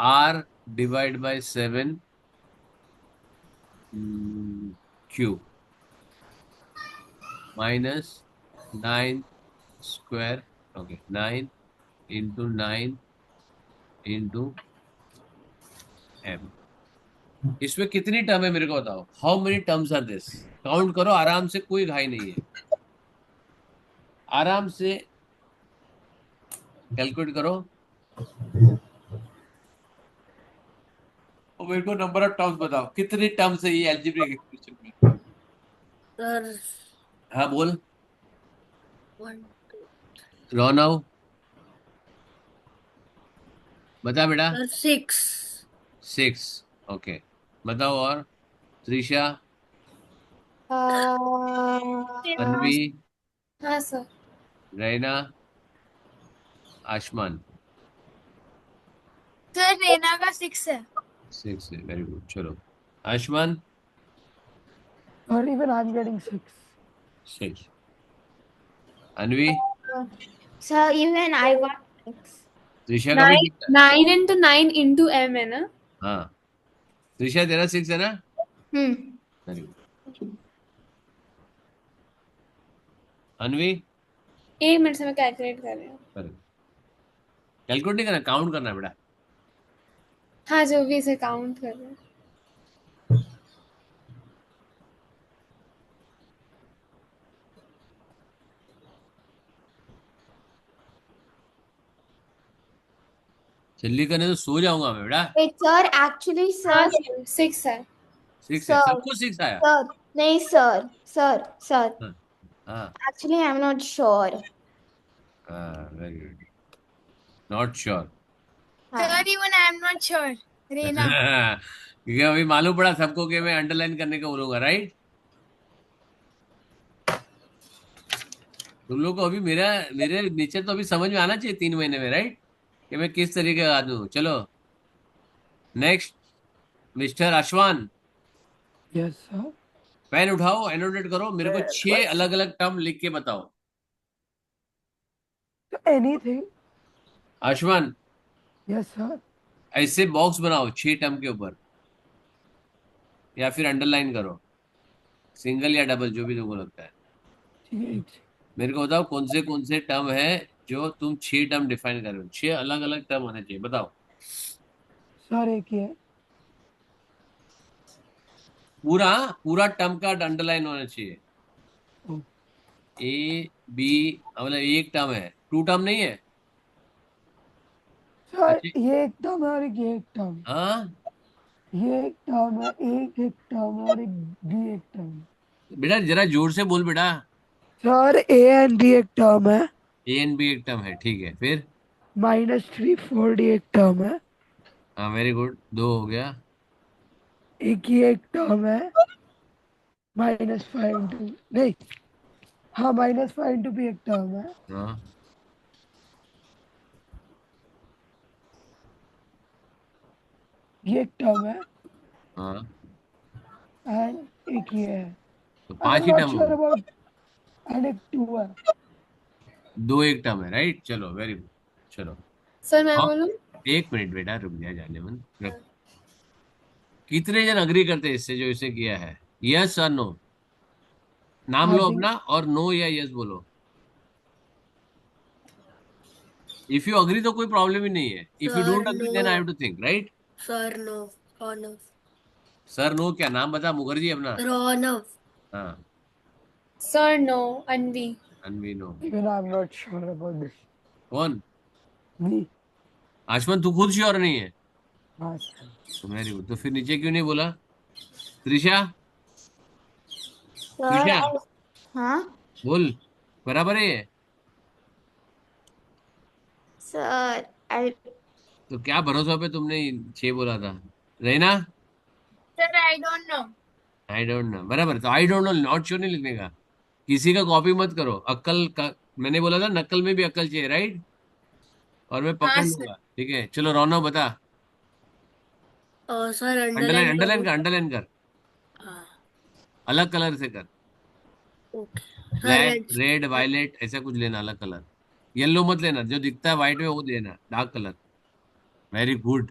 R divided by 7 cube minus 9 square. Okay, 9 into 9 into m. इसमें कितनी टर्म है मेरे को बताओ. How many terms are this? Count करो आराम से, कोई घाई नहीं है. आराम से कैलकुलेट करो और मेरे को नंबर ऑफ टर्म्स बताओ. कितनी टर्म्स है ये एल्जेब्रिक एक्सप्रेशन में? सर हाँ बोल. 1 रौनव बता बेटा. सर 6 6. ओके, बताओ. और त्रिशा, तन्वी, हाँ सर. रैना, आशमान. सर रेना का 6 है. 6 है. Very good. चलो आशमान. Or even I'm getting 6. 6. Anvi. So even I got 6. Trisha का भी 6 है. 9 into 9 into m है ना? हाँ, त्रिशा तेरा 6 है ना? Very good. अनवी. एक मिनट से मैं कैलकुलेट कर रही हूँ. कैलकुलेट नहीं करना, काउंट करना है बेटा. हाँ जो भी इसे काउंट कर रहे हैं. जल्दी करने तो सो जाऊंगा मैं बेटा. Wait, sir, actually, हाँ sir, सर 6 है. 6 है. sir, सबको 6 आया. sir, no, sir. हाँ हाँ. Actually, I'm not sure. Very good. Not sure. Sir even I am not sure. Rena. क्योंकि अभी मालूम पड़ा सबको कि मैं अंडरलाइन करने का बोलूंगा. राइट. तुम लोग को अभी मेरे नेचर तो अभी समझ में आना चाहिए 3 महीने में. राइट, कि मैं किस तरीके का आदमी हूँ. चलो next, mister Ashwan. Yes, sir. Pen उठाओ, एनोटेट करो. मेरे को 6 अलग अलग टर्म लिख के बताओ. So anything. आशवान, Yes, sir. ऐसे बॉक्स बनाओ 6 टर्म के ऊपर, या फिर अंडरलाइन करो, सिंगल या डबल जो भी तुमको लगता है. ठीक है. मेरे को बताओ कौन से टर्म है जो तुम 6 टर्म डिफाइन कर रहे हो. 6 अलग अलग टर्म होने चाहिए. बताओ. सर एक ही है. पूरा पूरा टर्म का अंडरलाइन होना चाहिए. ओ. ए बी, मतलब एक टर्म है, 2 टर्म नहीं है. सर अच्छा. ये एक टर्म है और ये एक टर्म. हाँ ये एक टर्म है, एक टर्म है और एक बी एक टर्म. बेटा जरा जोर से बोल बेटा. सर ए एंड बी एक टर्म है. ए एंड बी एक टर्म है, ठीक है. फिर -3 4D एक टर्म है. हाँ वेरी गुड. 2 हो गया. एक ही एक टर्म है. -5 इंटू नहीं, हाँ -5 इंटू भी एक टर्म है. हाँ ये एक टर्म है हाँ. एंड एक ये है. तो आई 5 एम ही नॉट टर्म श्योर हो. अबाउट. एंड एक 2 है. 2 एक टर्म है. राइट. चलो वेरी गुड. चलो सर मैं हाँ, बोलूँ? 1 मिनट बेटा रुक जा. जाने मन रख. कितने जन अग्री करते हैं इससे जो इसे किया है? यस और नो. नाम आई लो थिंक अपना और नो या यस बोलो. इफ यू अग्री तो कोई प्रॉब्लम ही नहीं है. If you sir don't agree then I have no. To think. Right. Sir no. Raunav. Sir no क्या नाम बता मुखर्जी अपना. रौनव. हाँ. Sir no. Anvi. Anvi no. Even I am not sure about this. कौन? मी. आशमन तू खुद श्योर नहीं है? हाँ सर. तो वेरी गुड. तो फिर नीचे क्यों नहीं बोला? Trisha, Sir, Trisha huh? बोल. बराबर है ये. Sir, I तो क्या भरोसा पे तुमने 6 बोला था? रहना. Sir I don't no. I don't no बराबर. तो आई डोंट नो नॉट श्योर नहीं लिखने का. किसी का कॉपी मत करो. अक्ल का मैंने बोला था, नकल में भी अक्ल चाहिए. राइट. और मैं पकड़ हाँ सर. लूंगा. ठीक है. चलो रौनक बता. सर अंडरलाइन अंडरलाइन अंडरलाइन करो. कर, अंडरलाइन कर. हाँ. अलग कलर से कर. Okay. Sir black, red. Red, violet, ऐसा कुछ लेना. अलग कलर. येलो मत लेना. जो दिखता है व्हाइट में वो लेना. Dark colour. Very good.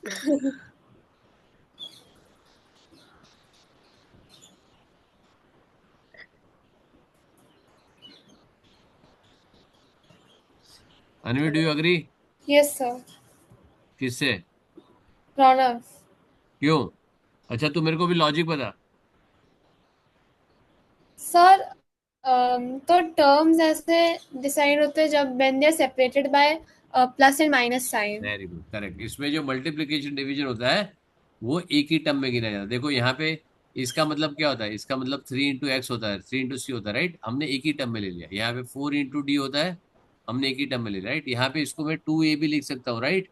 Anvi, do you agree? Yes, sir. किससे? Pranav. क्यों? अच्छा, तू मेरे को भी लॉजिक बता। Sir, तो टर्म्स ऐसे डिसाइड होते हैं जब when they are separated by plus and minus sign. Very good, correct. इसमें जो मल्टीप्लिकेशन डिवीजन होता है वो एक ही टर्म में गिना जाता है। देखो यहाँ पे इसका मतलब क्या होता है, इसका मतलब 3 into x होता है, 3 into c होता है, राइट। हमने एक ही टर्म में ले लिया। यहाँ पे 4 into d होता है, हमने एक ही टर्म में ले लिया, राइट। यहाँ पे इसको मैं 2a भी लिख सकता हूँ, राइट।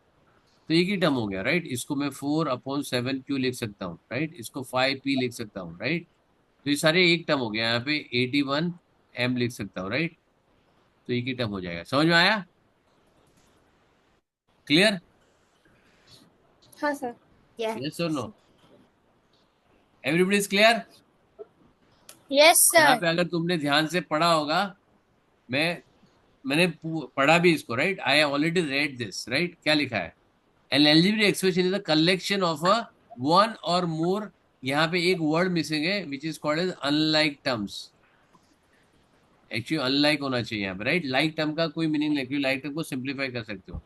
तो एक ही टर्म हो गया, राइट। इसको मैं 4/7q लिख सकता हूँ, राइट। इसको 5p लिख सकता हूँ, राइट। तो ये सारे एक टर्म हो गया। यहाँ पे 81m लिख सकता हूँ, राइट। तो एक ही टर्म हो जाएगा। समझ में आया? क्लियर? हाँ सर। Yeah. यस और no? Everybody is clear? Yes, यहाँ sir. पे अगर तुमने ध्यान से पढ़ा होगा, मैंने पढ़ा भी इसको, right. I already read this, right. क्या लिखा है? An algebraic expression is the collection of a one or more, यहाँ पे एक वर्ड मिसिंग है which is called as unlike terms. Actually unlike होना चाहिए यहाँ पे, राइट। लाइक टर्म का कोई मीनिंग नहीं, लाइक टर्म को सिंप्लीफाई कर सकते हो।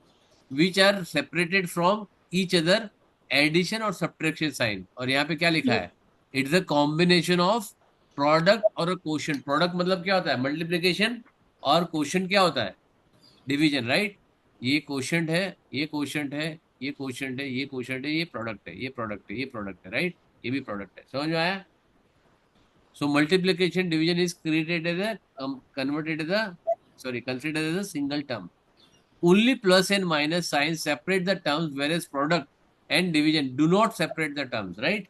Which are separated from each other, addition और सब्ट्रैक्शन साइन। और यहाँ पे क्या लिखा है? It's a combination of product और क्वोशंट। प्रोडक्ट मतलब क्या होता है? मल्टीप्लीकेशन। और क्वोशंट क्या होता है? Division, right. ये क्वोशंट है, ये क्वोशंट है, ये क्वोशंट है, ये क्वोशंट है, ये प्रोडक्ट है, ये प्रोडक्ट है, ये प्रोडक्ट है, राइट। ये भी प्रोडक्ट है। समझ में आया? So multiplication division is created as a converted as a considered as a single term. Only plus and minus signs separate the terms, whereas product and division do not separate the terms, right?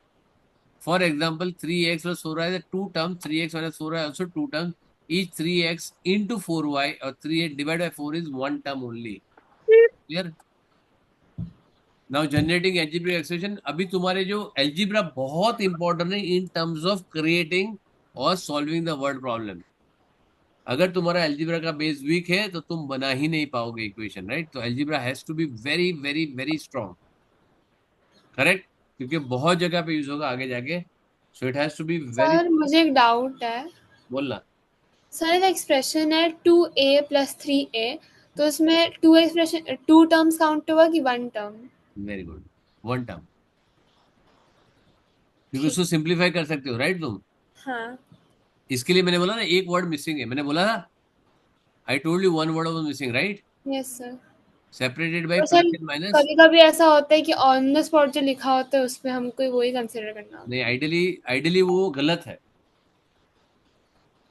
For example, 3x plus 4y is two terms, 3x minus 4y also two terms. Each 3x into 4y or 3x divided by 4 is one term only. Clear? Now generating algebraic expression. अभी तुम्हारे जो algebra बहुत important है in terms of creating और सॉल्विंग द वर्ड प्रॉब्लम। अगर तुम्हारा एल्जिब्रा का बेस वीक है तो तुम बना ही नहीं पाओगे इक्वेशन, राइट। तो algebra has to be very very very strong, correct, क्योंकि बहुत जगह पे यूज होगा आगे जाके। So it has to be very. Sir मुझे एक डाउट है। बोलना। सर एक एक्सप्रेशन है 2a plus 3a, तो उसमें two expression two terms count होगा कि one term? Very good, one term, क्योंकि उसको सिंप्लीफाई कर सकते हो, राइट तुम। हाँ। इसके लिए मैंने बोला ना एक वर्ड मिसिंग है, मैंने बोला ना, I told you one word was missing, right. Yes sir. Separated by और प्लस सर एंड माइनस। कभी कभी ऐसा होता है कि ऑन द स्पॉट जो लिखा होता है उसमें हमको वही कंसिडर करना होता नहीं, आइडियली वो गलत है,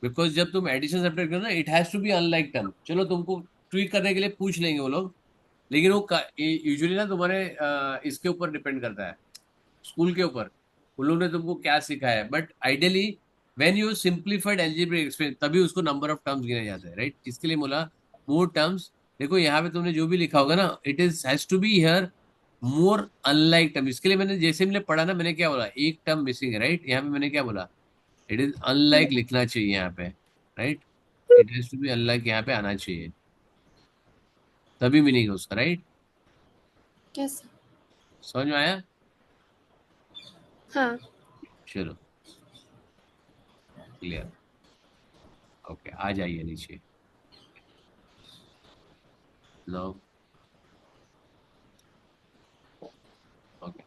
बिकॉज जब तुम एडिशन सब्ट्रैक्ट करो ना, it has to be unlike term. चलो तुमको ट्वीक करने के लिए पूछ लेंगे वो लोग, लेकिन वो यूजुअली ना तुम्हारे इसके ऊपर डिपेंड करता है, स्कूल के ऊपर, उन लोगों ने तुमको क्या सिखाया है। But ideally when you simplified algebraic expression, तभी उसको नंबर ऑफ टर्म्स गिने जाते हैं, राइट। इसके लिए बोला मोर टर्म्स। देखो यहाँ पे तुमने जो भी लिखा होगा ना, it is has to be here more unlike term. इसके लिए मैंने जैसे मैंने पढ़ा ना, मैंने क्या बोला, एक टर्म मिसिंग है, राइट। यहाँ पे मैंने क्या बोला, इट इज अनलाइक लिखना चाहिए यहाँ पे, right. It has to be unlike यहाँ पे आना चाहिए, तभी मीनिंग है उसका, राइट। है। यस। समझ में आया? हाँ। चलो क्लियर, ओके, आ जाइए नीचे। No, okay.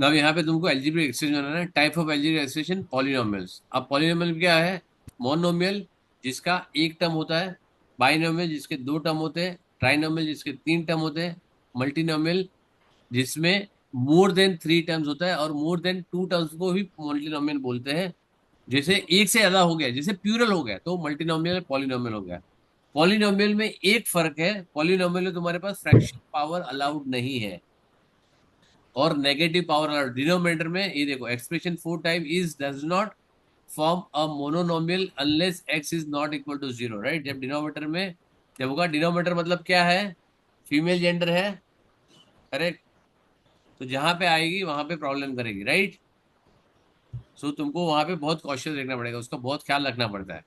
अब यहाँ पे तुमको एल्जेब्रिक एक्सप्रेशन बनाना है। Type of algebraic expression, polynomials. अब पॉलिनोमियल क्या है? मोनोमियल जिसका एक टर्म होता है, बाइनोमियल जिसके दो टर्म होते हैं, ट्राइनोमियल जिसके तीन टर्म होते हैं, मल्टीनोमियल जिसमें मोर देन 3 टर्म्स होता है, और मोर देन 2 टर्म्स को भी मल्टीनोमियल बोलते हैं। जैसे एक से ज्यादा हो गया, जैसे प्लूरल हो गया, तो मल्टीनोमियल पॉलिनोमियल हो गया। पॉलिनोमियल में एक फर्क है, पॉलिनोमियल में तुम्हारे पास फ्रैक्शन पावर अलाउड नहीं है और नेगेटिव पावर अलाउड। डिनोमिनेटर में ये देखो, expression 4 time is does not form a mononomial unless x is not equal to 0, right. जब डिनोमिनेटर में जब होगा, डिनोमिनेटर मतलब क्या है, फीमेल जेंडर है, करेक्ट। तो जहां पे आएगी वहां पे प्रॉब्लम करेगी, राइट। सो तुमको वहां पे बहुत कॉशियस रखना पड़ेगा, उसका बहुत ख्याल रखना पड़ता है,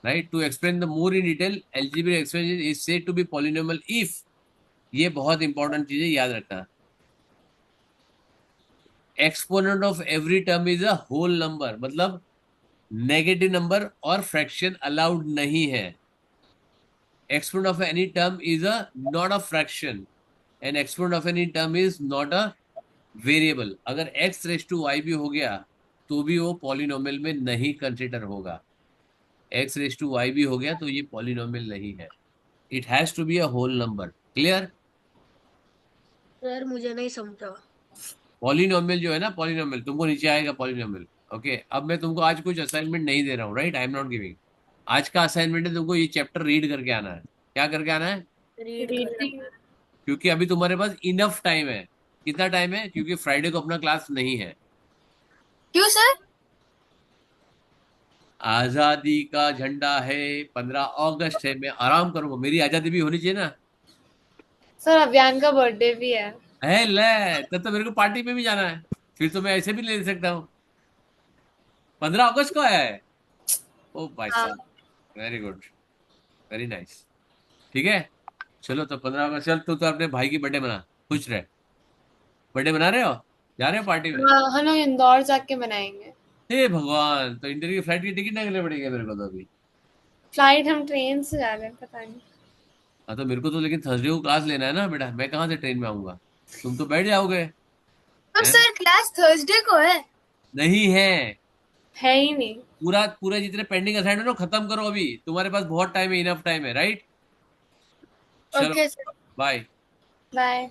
right. To explain the more in detail, algebraic expression is said to be polynomial if, ये बहुत इंपॉर्टेंट चीज है, याद रखना। Exponent of every term is a whole number, मतलब नेगेटिव नंबर और फ्रैक्शन अलाउड नहीं है. Exponent of any term is a not a fraction and exponent of any term is not a variable. अगर x रेस टू y भी हो गया तो भी वो पॉलिनोमियल में नहीं कंसिडर होगा. x रेस टू y भी हो गया तो ये पॉलिनोमियल नहीं है. It has to be a whole number. Clear? Sir मुझे नहीं समझा. पॉलिनोमियल जो है ना, पॉलिनोमियल तुमको नीचे आएगा पॉलिनोमियल. ओके, अब मैं तुमको आज कुछ असाइनमेंट नहीं दे रहा हूँ, right? I am not giving. आज का असाइनमेंट है तुमको ये चैप्टर रीड करके आना है. क्या करके आना है? Read Reading. क्योंकि अभी तुम्हारे पास इनफ टाइम है. कितना टाइम है? क्योंकि फ्राइडे को अपना क्लास नहीं है. क्यों सर? आजादी का झंडा है, 15 अगस्त है. मैं आराम करूंगा, मेरी आजादी भी होनी चाहिए ना. सर अभियान का बर्थडे भी है. ले, तब तो मेरे को पार्टी में भी जाना है. फिर तो मैं ऐसे भी ले सकता हूँ. 15 अगस्त को आया है. ओ भाई हाँ. साहब, वेरी गुड, वेरी नाइस. ठीक है, चलो तो 15 अगस्त. चल तू तो अपने भाई की बर्थडे मना, खुश रहे. बर्थडे मना रहे हो? जा रहे हो पार्टी में? हाँ, हम लोग इंदौर जाके बनाएंगे. हे भगवान, तो इंटर की फ्लाइट की टिकट ना करनी पड़ेगी मेरे को तो अभी. फ्लाइट हम ट्रेन से जा रहे हैं, पता नहीं. हाँ तो मेरे को तो लेकिन थर्सडे को क्लास लेना है ना बेटा. मैं कहाँ से ट्रेन में आऊंगा? तुम तो बैठ जाओगे. तो हैं? सर क्लास थर्सडे को है. नहीं है. है ही नहीं. पूरा पूरा जितने पेंडिंग असाइनमेंट हो खत्म करो अभी. तुम्हारे पास बहुत टाइम है, इनफ टाइम है, राइट? चलो, ओके सर. बाय. बाय.